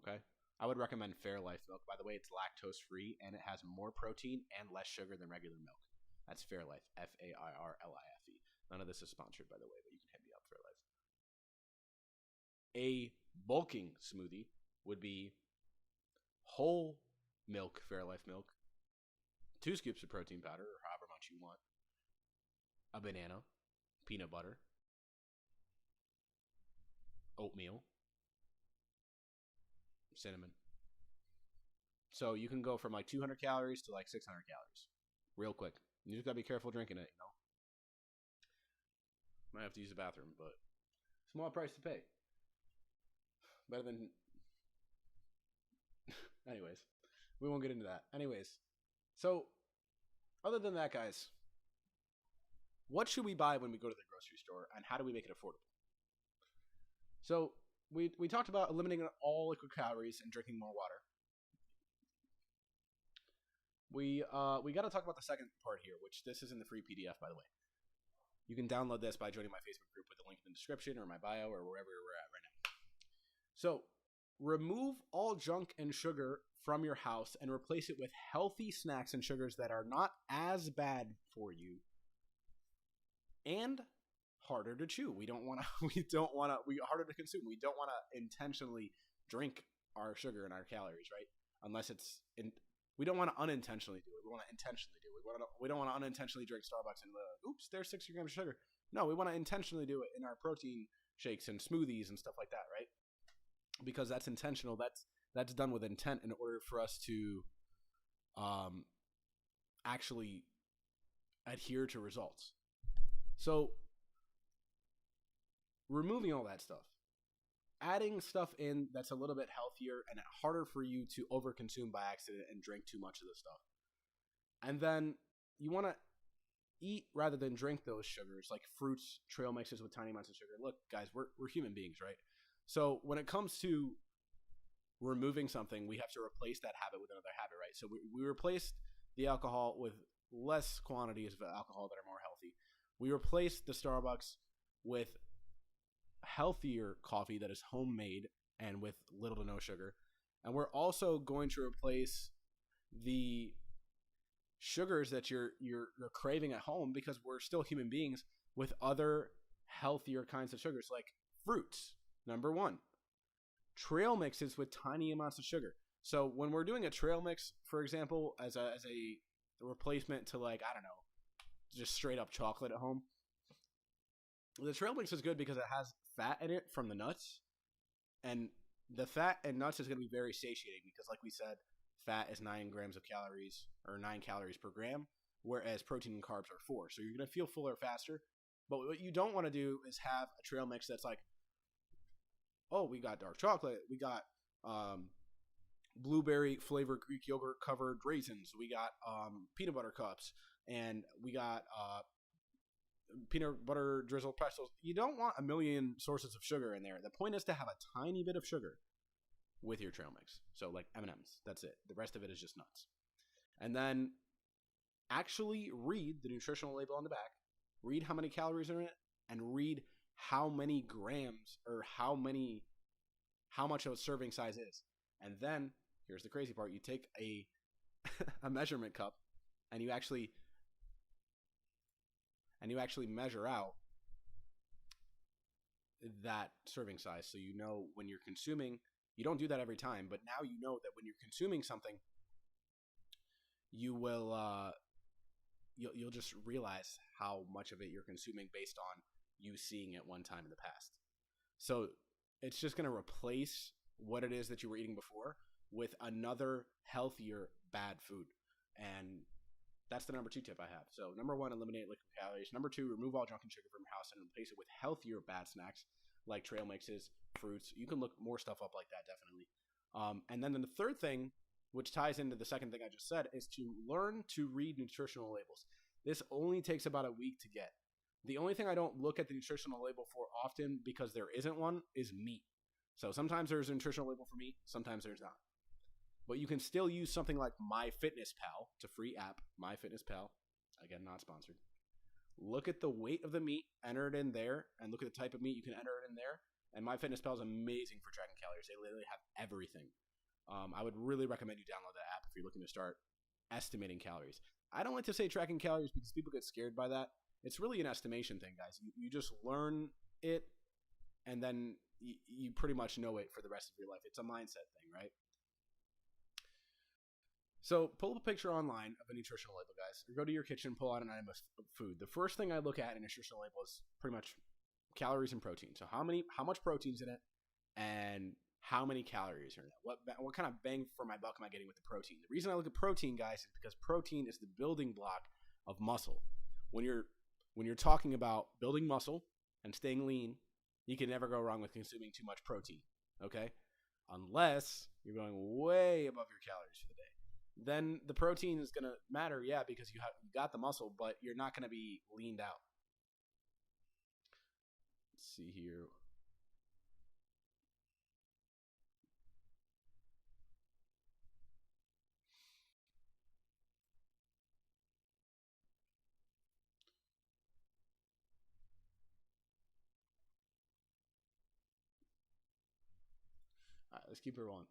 Okay? I would recommend Fairlife milk. By the way, it's lactose-free, and it has more protein and less sugar than regular milk. That's Fairlife, Fairlife. None of this is sponsored, by the way, but you can hit me up, Fairlife. A bulking smoothie would be whole milk, Fairlife milk, 2 scoops of protein powder, or however much you want, a banana, peanut butter, oatmeal, cinnamon. So you can go from like 200 calories to like 600 calories real quick. You just gotta be careful drinking it, you know. Might have to use the bathroom, but small price to pay. Better than. Anyways, we won't get into that. Anyways, so other than that, guys, what should we buy when we go to the grocery store, and how do we make it affordable? So we talked about eliminating all liquid calories and drinking more water. We got to talk about the second part here, which this is in the free PDF, by the way. You can download this by joining my Facebook group with the link in the description or my bio or wherever we're at right now. So remove all junk and sugar from your house and replace it with healthy snacks and sugars that are not as bad for you and harder to chew. We harder to consume. We don't want to intentionally drink our sugar and our calories, right? Unless it's we don't want to unintentionally do it. We want to intentionally do it. We don't want to unintentionally drink Starbucks and oops, there's 60 grams of sugar. No, we want to intentionally do it in our protein shakes and smoothies and stuff like that, right? Because that's intentional. That's done with intent in order for us to actually adhere to results. So removing all that stuff, adding stuff in that's a little bit healthier and harder for you to overconsume by accident and drink too much of the stuff. And then you want to eat rather than drink those sugars, like fruits, trail mixes with tiny amounts of sugar. Look, guys, we're human beings, right? So when it comes to removing something, we have to replace that habit with another habit, right? So we replaced the alcohol with less quantities of alcohol that are more healthy. We replaced the Starbucks with healthier coffee that is homemade and with little to no sugar. And we're also going to replace the sugars that you're craving at home, because we're still human beings, with other healthier kinds of sugars, like fruits. Number 1, trail mixes with tiny amounts of sugar. So when we're doing a trail mix, for example, as a replacement to, like, I don't know, just straight up chocolate at home, the trail mix is good because it has fat in it from the nuts, and the fat and nuts is going to be very satiating because, like we said, fat is 9 grams of calories, or 9 calories per gram, whereas protein and carbs are 4. So you're going to feel fuller faster. But what you don't want to do is have a trail mix that's like, oh, we got dark chocolate, we got blueberry flavored Greek yogurt covered raisins, we got peanut butter cups, and we got peanut butter drizzled pretzels. You don't want a million sources of sugar in there. The point is to have a tiny bit of sugar with your trail mix. So like M&Ms, that's it. The rest of it is just nuts. And then actually read the nutritional label on the back, read how many calories are in it, and read how many grams or how much of a serving size is. And then here's the crazy part: you take a a measurement cup and you actually measure out that serving size, so you know when you're consuming. You don't do that every time, but now you know that when you're consuming something, you will you'll just realize how much of it you're consuming based on you seeing it one time in the past. So it's just going to replace what it is that you were eating before with another healthier bad food. And that's the number 2 tip I have. So number 1, eliminate liquid calories. Number 2, remove all junk and sugar from your house and replace it with healthier bad snacks like trail mixes, fruits. You can look more stuff up like that, definitely. And then the third thing which ties into the second thing I just said, is to learn to read nutritional labels. This only takes about a week to get. The only thing I don't look at the nutritional label for often, because there isn't one, is meat. So sometimes there's a nutritional label for meat, sometimes there's not. But you can still use something like MyFitnessPal. It's a free app, MyFitnessPal. Again, not sponsored. Look at the weight of the meat, enter it in there, and look at the type of meat, you can enter it in there. And MyFitnessPal is amazing for tracking calories. They literally have everything. I would really recommend you download that app if you're looking to start estimating calories. I don't like to say tracking calories because people get scared by that. It's really an estimation thing, guys. You just learn it, and then you pretty much know it for the rest of your life. It's a mindset thing, right? So pull up a picture online of a nutritional label, guys. Or go to your kitchen, pull out an item of food. The first thing I look at in a nutritional label is pretty much calories and protein. So how much protein's in it, and how many calories are in it? What kind of bang for my buck am I getting with the protein? The reason I look at protein, guys, is because protein is the building block of muscle. When you're talking about building muscle and staying lean, you can never go wrong with consuming too much protein, okay? Unless you're going way above your calories for the day. Then the protein is going to matter, yeah, because you got the muscle, but you're not going to be leaned out. Let's see here. All right, let's keep it rolling.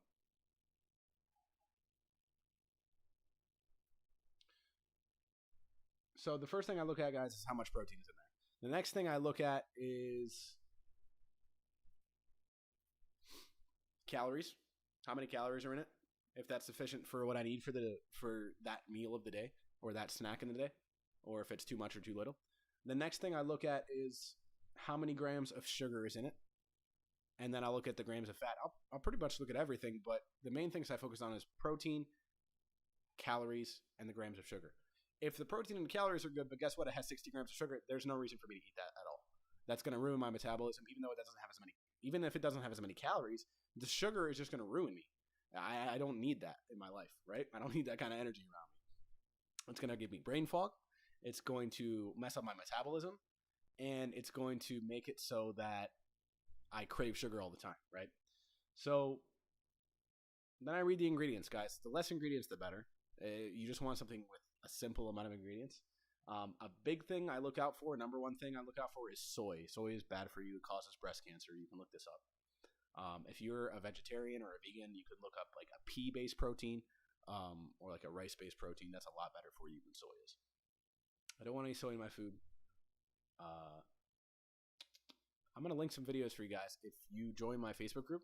So the first thing I look at, guys, is how much protein is in there. The next thing I look at is calories. How many calories are in it? If that's sufficient for what I need for that meal of the day, or that snack in the day, or if it's too much or too little. The next thing I look at is how many grams of sugar is in it. And then I'll look at the grams of fat. I'll pretty much look at everything, but the main things I focus on is protein, calories, and the grams of sugar. If the protein and calories are good, but guess what? It has 60 grams of sugar. There's no reason for me to eat that at all. That's going to ruin my metabolism, even if it doesn't have as many calories. The sugar is just going to ruin me. I don't need that in my life, right? I don't need that kind of energy around me. It's going to give me brain fog. It's going to mess up my metabolism, and it's going to make it so that I crave sugar all the time, right? So then I read the ingredients, guys. The less ingredients, the better. You just want something with a simple amount of ingredients. A big thing I look out for, number one thing I look out for, is soy. Soy is bad for you. It causes breast cancer. You can look this up. If you're a vegetarian or a vegan, you could look up like a pea-based protein or like a rice-based protein. That's a lot better for you than soy is. I don't want any soy in my food. I'm going to link some videos for you guys. If you join my Facebook group,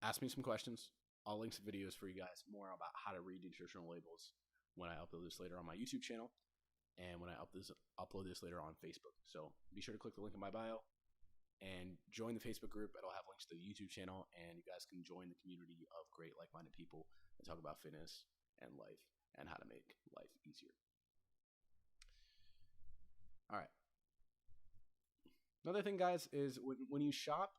ask me some questions. I'll link some videos for you guys more about how to read nutritional labels when I upload this later on my YouTube channel and when I upload this later on Facebook. So be sure to click the link in my bio and join the Facebook group. It'll have links to the YouTube channel, and you guys can join the community of great like-minded people that talk about fitness and life and how to make life easier. All right. Another thing, guys, is when you shop,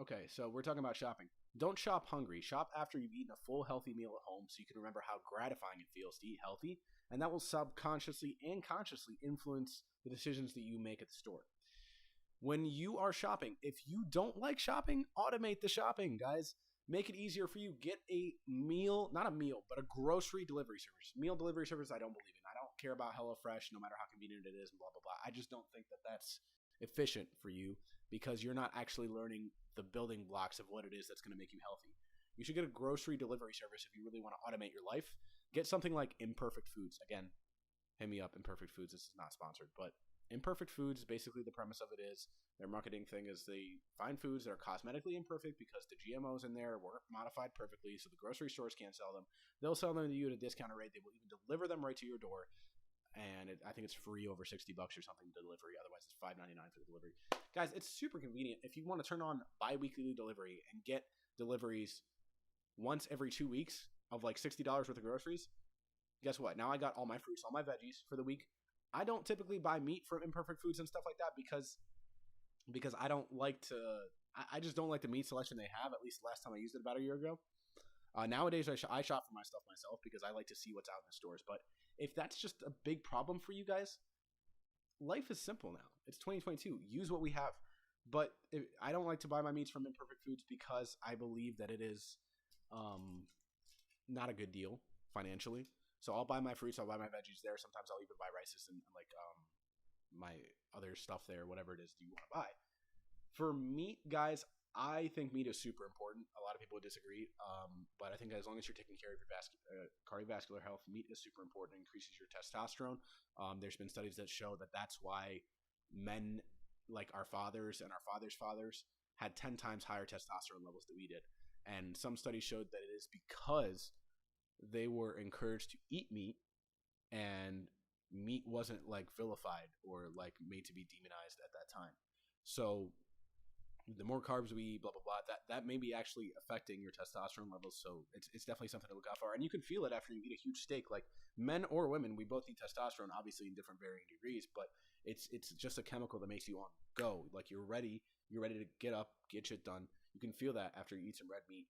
okay, so we're talking about shopping. Don't shop hungry. Shop after you've eaten a full healthy meal at home so you can remember how gratifying it feels to eat healthy, and that will subconsciously and consciously influence the decisions that you make at the store. When you are shopping, if you don't like shopping, automate the shopping, guys. Make it easier for you. Get a meal, not a meal, but a grocery delivery service. Meal delivery service, I don't believe in. I don't care about HelloFresh, no matter how convenient it is, and blah, blah, blah. I just don't think that that's efficient for you because you're not actually learning the building blocks of what it is that's going to make you healthy. You should get a grocery delivery service if you really want to automate your life. Get something like Imperfect Foods. Again, hit me up, Imperfect Foods. This is not sponsored, but Imperfect Foods, basically the premise of it is their marketing thing is they find foods that are cosmetically imperfect because the GMOs in there weren't modified perfectly, so the grocery stores can't sell them. They'll sell them to you at a discounted rate. They will even deliver them right to your door, and I think it's free over $60 or something delivery. Otherwise, it's $5.99 for the delivery. Guys, it's super convenient. If you want to turn on bi-weekly delivery and get deliveries once every 2 weeks of like $60 worth of groceries, guess what? Now I got all my fruits, all my veggies for the week. I don't typically buy meat from Imperfect Foods and stuff like that because I don't like to – I just don't like the meat selection they have, at least last time I used it about a year ago. Nowadays, I shop for my stuff myself because I like to see what's out in the stores. But if that's just a big problem for you guys, life is simple now. It's 2022. Use what we have. But I don't like to buy my meats from Imperfect Foods because I believe that it is not a good deal financially. So I'll buy my fruits, I'll buy my veggies there. Sometimes I'll even buy rices and like my other stuff there, whatever it is you want to buy. For meat, guys, I think meat is super important. A lot of people disagree, but I think as long as you're taking care of your cardiovascular health, meat is super important. It increases your testosterone. There's been studies that show that that's why men like our fathers and our fathers' fathers had 10 times higher testosterone levels than we did. And some studies showed that it is because they were encouraged to eat meat, and meat wasn't like vilified or like made to be demonized at that time. So the more carbs we eat, blah, blah, blah, that may be actually affecting your testosterone levels. So it's definitely something to look out for. And you can feel it after you eat a huge steak. Like men or women, we both need testosterone, obviously in different varying degrees, but it's just a chemical that makes you on go. Like you're ready to get up, get shit done. You can feel that after you eat some red meat.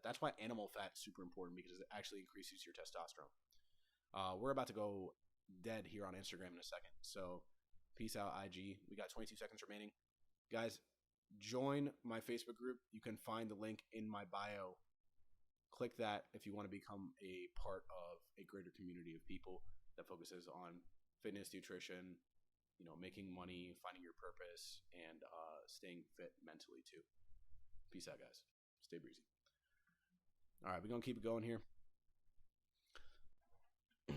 That's why animal fat is super important, because it actually increases your testosterone. We're about to go dead here on Instagram in a second. So peace out, IG. We got 22 seconds remaining. Guys, join my Facebook group. You can find the link in my bio. Click that if you want to become a part of a greater community of people that focuses on fitness, nutrition, making money, finding your purpose, and staying fit mentally too. Peace out, guys. Stay breezy. All right, we're going to keep it going here. Give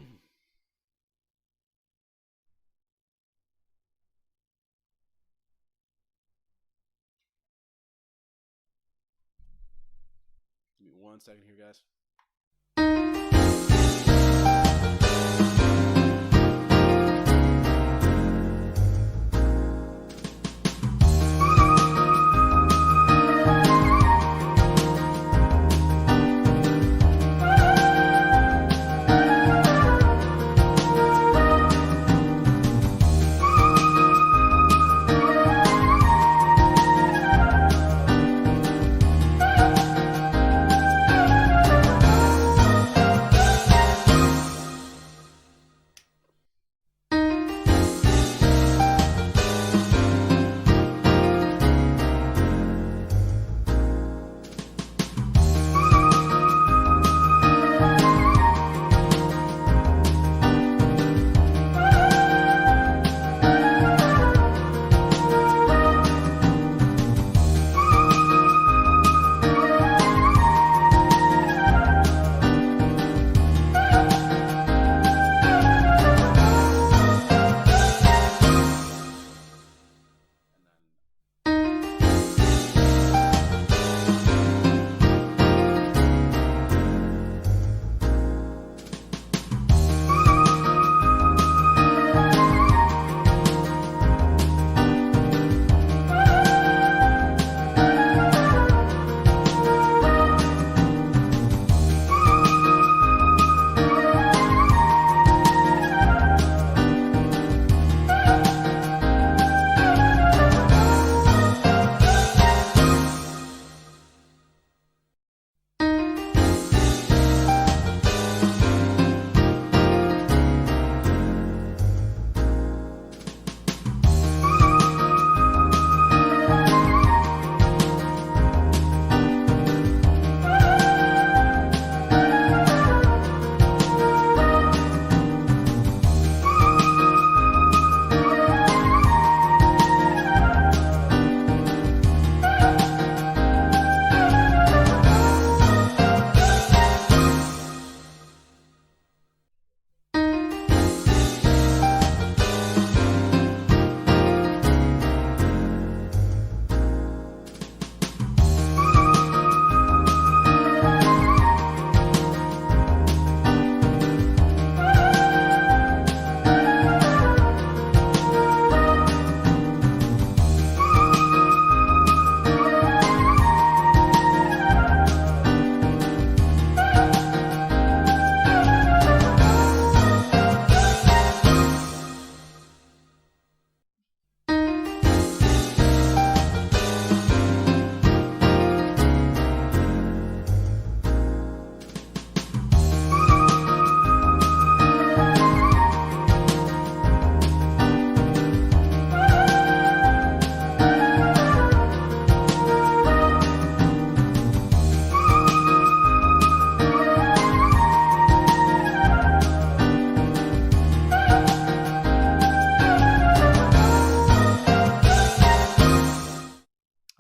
me 1 second here, guys.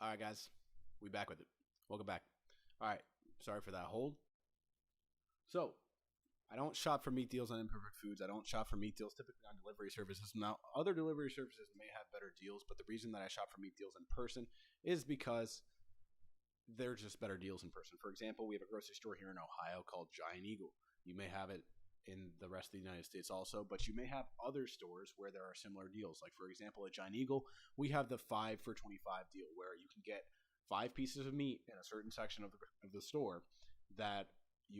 All right, guys, we back with it. Welcome back. All right, sorry for that hold. So, I don't shop for meat deals on Imperfect Foods. I don't shop for meat deals typically on delivery services. Now, other delivery services may have better deals, but the reason that I shop for meat deals in person is because they're just better deals in person. For example, we have a grocery store here in Ohio called Giant Eagle. You may have it in the rest of the United States also, but you may have other stores where there are similar deals. Like, for example, at Giant Eagle, we have the 5 for $25 deal where you can get 5 pieces of meat in a certain section of the store that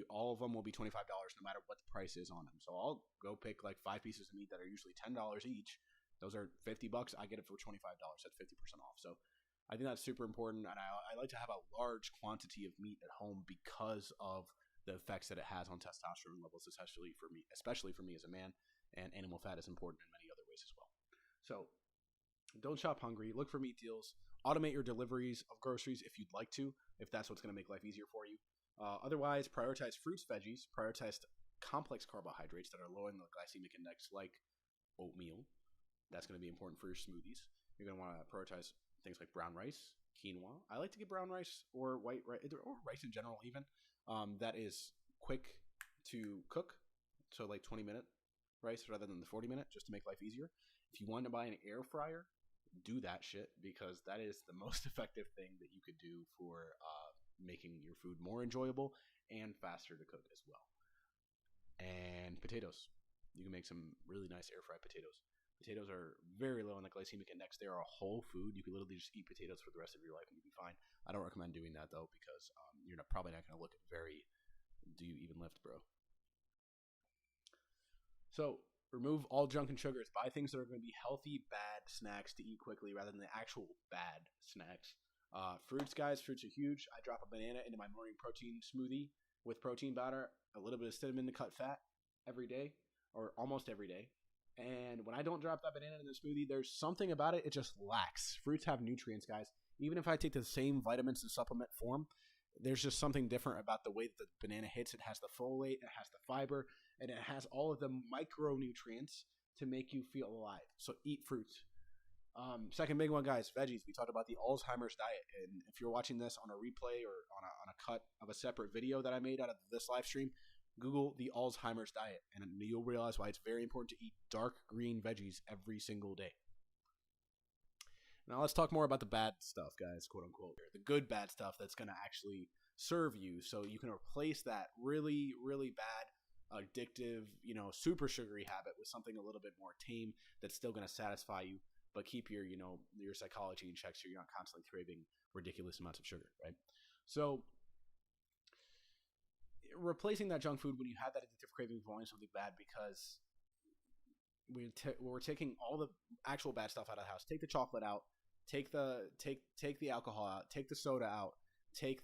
all of them will be $25 no matter what the price is on them. So I'll go pick like 5 pieces of meat that are usually $10 each. Those are $50. I get it for $25. That's 50% off. So I think that's super important, and I like to have a large quantity of meat at home because of the effects that it has on testosterone levels, especially for me as a man, and animal fat is important in many other ways as well. So don't shop hungry. Look for meat deals. Automate your deliveries of groceries if you'd like to, if that's what's going to make life easier for you. Otherwise, prioritize fruits, veggies, prioritize complex carbohydrates that are low in the glycemic index like oatmeal. That's going to be important for your smoothies. You're going to want to prioritize things like brown rice, quinoa. I like to get brown rice or white rice, or rice in general even. That is quick to cook, so like 20-minute rice rather than the 40-minute, just to make life easier. If you want to buy an air fryer, do that shit, because that is the most effective thing that you could do for making your food more enjoyable and faster to cook as well. And potatoes. You can make some really nice air fried potatoes. Potatoes are very low on the glycemic index. They are a whole food. You can literally just eat potatoes for the rest of your life and you'll be fine. I don't recommend doing that, though, because you're probably not going to look very, do you even lift, bro? So remove all junk and sugars. Buy things that are going to be healthy, bad snacks to eat quickly rather than the actual bad snacks. Fruits, guys. Fruits are huge. I drop a banana into my morning protein smoothie with protein powder, a little bit of cinnamon to cut fat every day, or almost every day. And when I don't drop that banana in the smoothie, there's something about it. It just lacks. Fruits have nutrients, guys. Even if I take the same vitamins in supplement form, there's just something different about the way that the banana hits. It has the folate, it has the fiber, and it has all of the micronutrients to make you feel alive. So eat fruits. Second big one, guys, veggies. We talked about the ALZHEIME'S diet. And if you're watching this on a replay or on a cut of a separate video that I made out of this live stream, Google the ALZHEIME'S diet, and you'll realize why it's very important to eat dark green veggies every single day. Now let's talk more about the bad stuff, guys, quote unquote. The good bad stuff that's going to actually serve you, so you can replace that really, really bad, addictive, super sugary habit with something a little bit more tame that's still going to satisfy you, but keep your psychology in check so you're not constantly craving ridiculous amounts of sugar, right? So replacing that junk food when you have that addictive craving for wanting something bad, because we're taking all the actual bad stuff out of the house. Take the chocolate out, take the alcohol out, take the soda out, take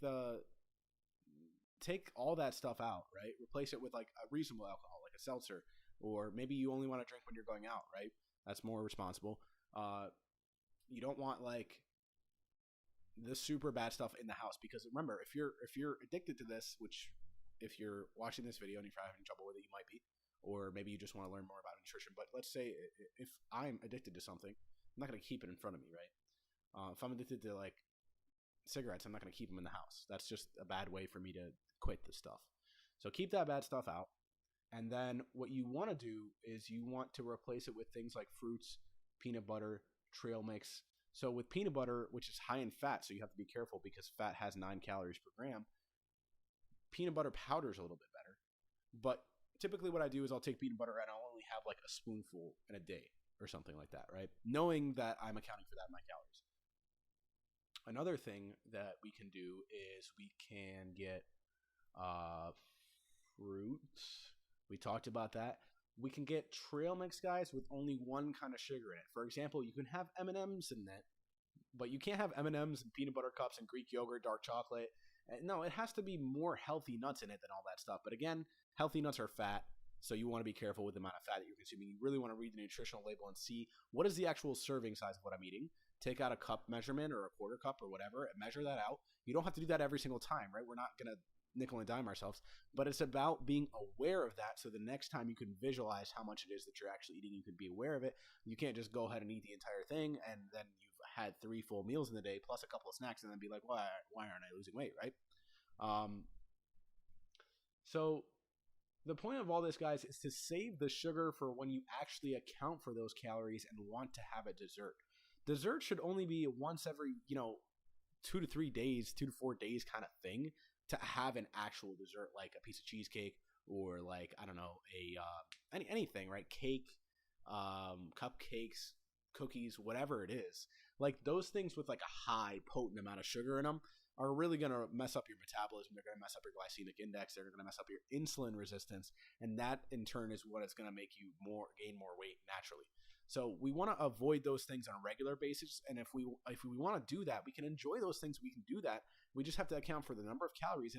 all that stuff out, right? Replace it with like a reasonable alcohol, like a seltzer, or maybe you only want to drink when you're going out, right? That's more responsible. You don't want like the super bad stuff in the house, because remember, if you're addicted to this, which if you're watching this video and you're having trouble with it, you might be, or maybe you just want to learn more about nutrition. But let's say if I'm addicted to something, I'm not going to keep it in front of me, right? If I'm addicted to like cigarettes, I'm not going to keep them in the house. That's just a bad way for me to quit this stuff. So keep that bad stuff out. And then what you want to do is you want to replace it with things like fruits, peanut butter, trail mix. So with peanut butter, which is high in fat, so you have to be careful because fat has 9 calories per gram, peanut butter powder is a little bit better. But typically what I do is I'll take peanut butter and I'll only have like a spoonful in a day or something like that, right? Knowing that I'm accounting for that in my calories. Another thing that we can do is we can get fruits. We talked about that. We can get trail mix, guys, with only one kind of sugar in it. For example, you can have M&Ms in that, but you can't have M&Ms and peanut butter cups and Greek yogurt, dark chocolate. No, it has to be more healthy nuts in it than all that stuff. But again, healthy nuts are fat, so you want to be careful with the amount of fat that you're consuming. You really want to read the nutritional label and see what is the actual serving size of what I'm eating. Take out a cup measurement or a quarter cup or whatever and measure that out. You don't have to do that every single time, right? We're not going to nickel and dime ourselves, but it's about being aware of that, so the next time you can visualize how much it is that you're actually eating, you can be aware of it. You can't just go ahead and eat the entire thing and then you've had 3 full meals in the day plus a couple of snacks and then be like, why aren't I losing weight, right? Um, so the point of all this, guys, is to save the sugar for when you actually account for those calories and want to have a dessert. Dessert should only be once every, 2 to 3 days, 2 to 4 days kind of thing to have an actual dessert, like a piece of cheesecake or like, I don't know, anything, right? Cake, cupcakes, cookies, whatever it is. Like those things with like a high potent amount of sugar in them are really going to mess up your metabolism. They're going to mess up your glycemic index. They're going to mess up your insulin resistance. And that in turn is what is going to make you gain more weight naturally. So we want to avoid those things on a regular basis. And if we want to do that, we can enjoy those things. We can do that. We just have to account for the number of calories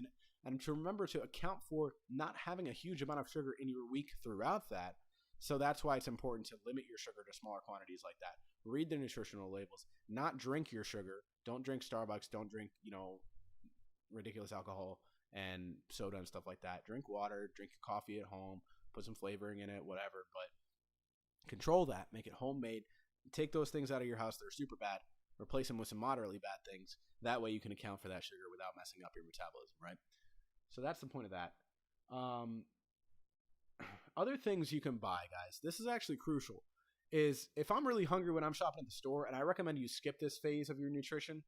and to remember to account for not having a huge amount of sugar in your week throughout that. So that's why it's important to limit your sugar to smaller quantities like that. Read the nutritional labels, not drink your sugar. Don't drink Starbucks. Don't drink, ridiculous alcohol and soda and stuff like that. Drink water, drink your coffee at home, put some flavoring in it, whatever. But control that. Make it homemade. Take those things out of your house that are super bad. Replace them with some moderately bad things. That way you can account for that sugar without messing up your metabolism, right? So that's the point of that. Other things you can buy, guys, this is actually crucial, is if I'm really hungry when I'm shopping at the store, and I recommend you skip this phase of your nutrition,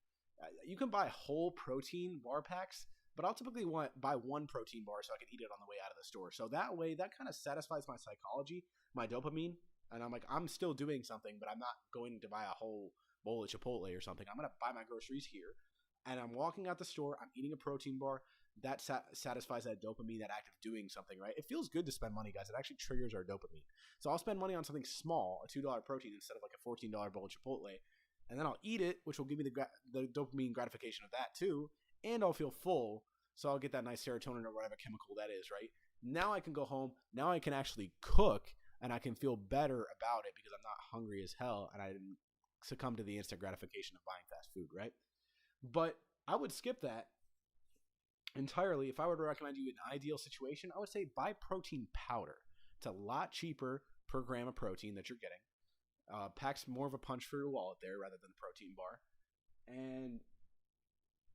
you can buy whole protein bar packs, but I'll typically buy one protein bar so I can eat it on the way out of the store. So that way, that kind of satisfies my psychology, my dopamine, and I'm like, I'm still doing something, but I'm not going to buy a whole bowl of Chipotle or something. I'm going to buy my groceries here, and I'm walking out the store, I'm eating a protein bar. That satisfies that dopamine, that act of doing something, right? It feels good to spend money, guys. It actually triggers our dopamine. So I'll spend money on something small, a $2 protein instead of like a $14 bowl of Chipotle, and then I'll eat it, which will give me the dopamine gratification of that too, and I'll feel full, so I'll get that nice serotonin or whatever chemical that is, right? Now I can go home. Now I can actually cook, and I can feel better about it because I'm not hungry as hell, and I didn't succumb to the instant gratification of buying fast food, right? But I would skip that entirely. If I were to recommend you an ideal situation, I would say buy protein powder. It's a lot cheaper per gram of protein that you're getting. Packs more of a punch for your wallet there rather than the protein bar. And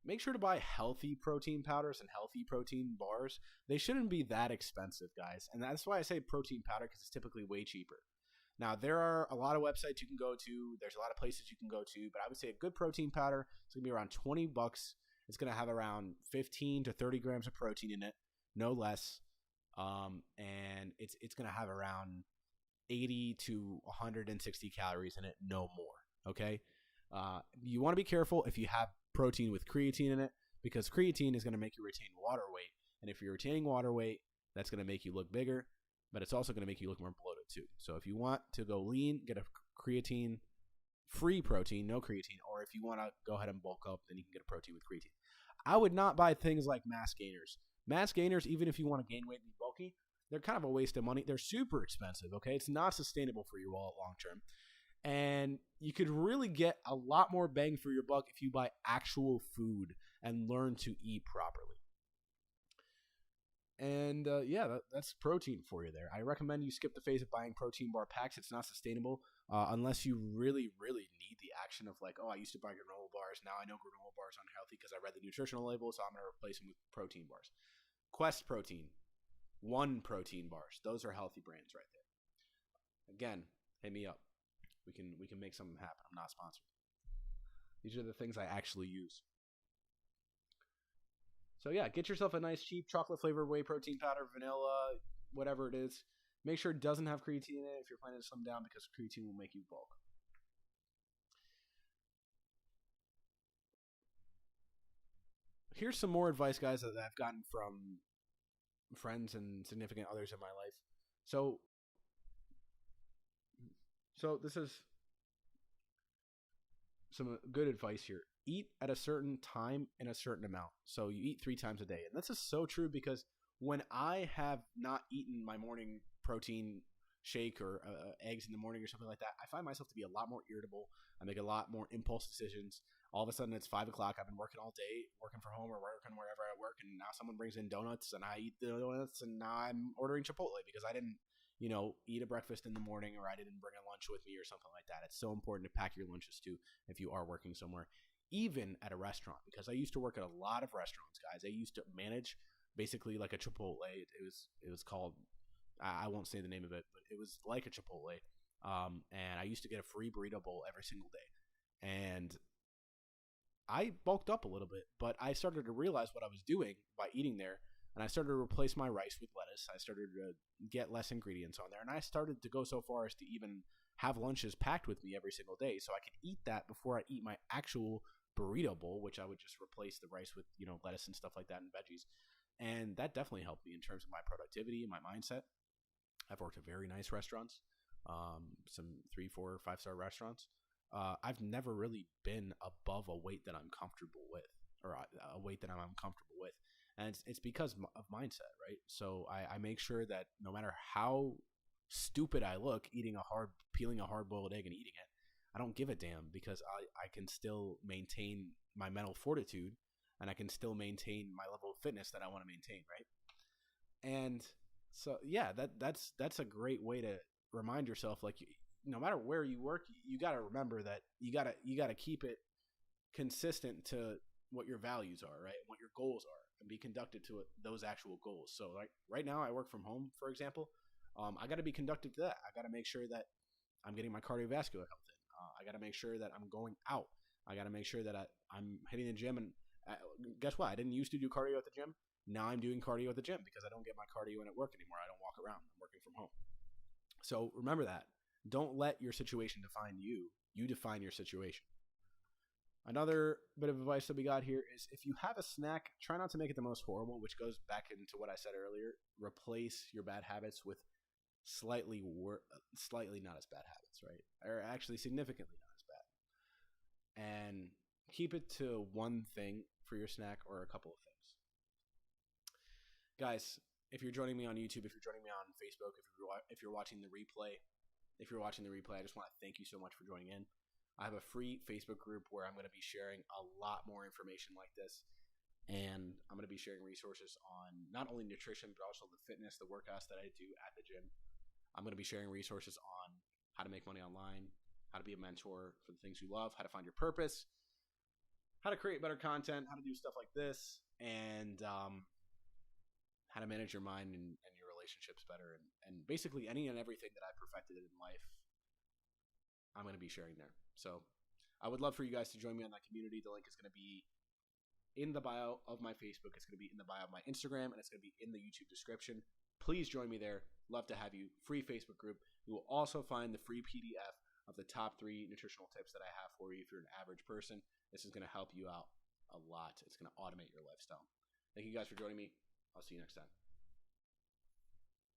make sure to buy healthy protein powders and healthy protein bars. They shouldn't be that expensive, guys. And that's why I say protein powder, because it's typically way cheaper. Now, there are a lot of websites you can go to. There's a lot of places you can go to. But I would say a good protein powder is going to be around $20. It's going to have around 15 to 30 grams of protein in it, no less. And it's going to have around 80 to 160 calories in it, no more. Okay. You want to be careful if you have protein with creatine in it, because creatine is going to make you retain water weight. And if you're retaining water weight, that's going to make you look bigger, but it's also going to make you look more bloated too. So if you want to go lean, get a creatine free protein, no creatine, or if you want to go ahead and bulk up, then you can get a protein with creatine. I would not buy things like mass gainers. Mass gainers, even if you want to gain weight and be bulky, they're kind of a waste of money. They're super expensive, okay? It's not sustainable for your wallet long term. And you could really get a lot more bang for your buck if you buy actual food and learn to eat properly. And that's protein for you there. I recommend you skip the phase of buying protein bar packs. It's not sustainable unless you really, really need the action of like, oh, I used to buy granola bars. Now I know granola bars are unhealthy because I read the nutritional label, so I'm going to replace them with protein bars. Quest Protein, One Protein bars. Those are healthy brands right there. Again, hit me up. We can make something happen. I'm not sponsored. These are the things I actually use. So yeah, get yourself a nice cheap chocolate flavored whey protein powder, vanilla, whatever it is. Make sure it doesn't have creatine in it if you're planning to slim down, because creatine will make you bulk. Here's some more advice, guys, that I've gotten from friends and significant others in my life. So this is some good advice here. Eat at a certain time in a certain amount. So you eat 3 times a day. And this is so true, because when I have not eaten my morning protein shake or eggs in the morning or something like that, I find myself to be a lot more irritable. I make a lot more impulse decisions. All of a sudden it's 5 o'clock. I've been working all day, working from home or working wherever I work. And now someone brings in donuts and I eat the donuts, and now I'm ordering Chipotle because I didn't eat a breakfast in the morning, or I didn't bring a lunch with me or something like that. It's so important to pack your lunches too if you are working somewhere, even at a restaurant, because I used to work at a lot of restaurants, guys. I used to manage basically like a Chipotle. It was called, I won't say the name of it, but it was like a Chipotle. And I used to get a free burrito bowl every single day. And I bulked up a little bit, but I started to realize what I was doing by eating there. And I started to replace my rice with lettuce. I started to get less ingredients on there. And I started to go so far as to even have lunches packed with me every single day, so I could eat that before I eat my actual burrito bowl, which I would just replace the rice with, lettuce and stuff like that and veggies. And that definitely helped me in terms of my productivity and my mindset. I've worked at very nice restaurants, some 3, 4, 5-star restaurants. I've never really been above a weight that I'm comfortable with, or a weight that I'm uncomfortable with. And it's because of mindset, right? So I make sure that no matter how stupid I look peeling a hard-boiled egg and eating it, I don't give a damn, because I can still maintain my mental fortitude, and I can still maintain my level of fitness that I want to maintain, right? And so, yeah, that's a great way to remind yourself, like, no matter where you work, you got to remember that you got to keep it consistent to what your values are, right? And what your goals are, and be conducted to those actual goals. So, like, right now I work from home, for example. I got to be conducted to that. I got to make sure that I'm getting my cardiovascular health in. I got to make sure that I'm going out. I got to make sure that I'm hitting the gym. And guess what? I didn't used to do cardio at the gym. Now I'm doing cardio at the gym because I don't get my cardio in at work anymore. I don't walk around. I'm working from home. So remember that. Don't let your situation define you. You define your situation. Another bit of advice that we got here is, if you have a snack, try not to make it the most horrible, which goes back into what I said earlier. Replace your bad habits with slightly not as bad habits, right? Or actually significantly not as bad. And keep it to one thing for your snack, or a couple of things. Guys, if you're joining me on YouTube, if you're joining me on Facebook, if you're watching the replay, I just want to thank you so much for joining in. I have a free Facebook group where I'm going to be sharing a lot more information like this. And I'm going to be sharing resources on not only nutrition, but also the fitness, the workouts that I do at the gym. I'm going to be sharing resources on how to make money online, how to be a mentor for the things you love, how to find your purpose, how to create better content, how to do stuff like this, and how to manage your mind and your relationships better. And basically any and everything that I've perfected in life, I'm going to be sharing there. So I would love for you guys to join me on that community. The link is going to be in the bio of my Facebook. It's going to be in the bio of my Instagram, and it's going to be in the YouTube description. Please join me there. Love to have you. Free Facebook group. You will also find the free PDF of the top 3 nutritional tips that I have for you if you're an average person. This is going to help you out a lot. It's going to automate your lifestyle. Thank you guys for joining me. I'll see you next time.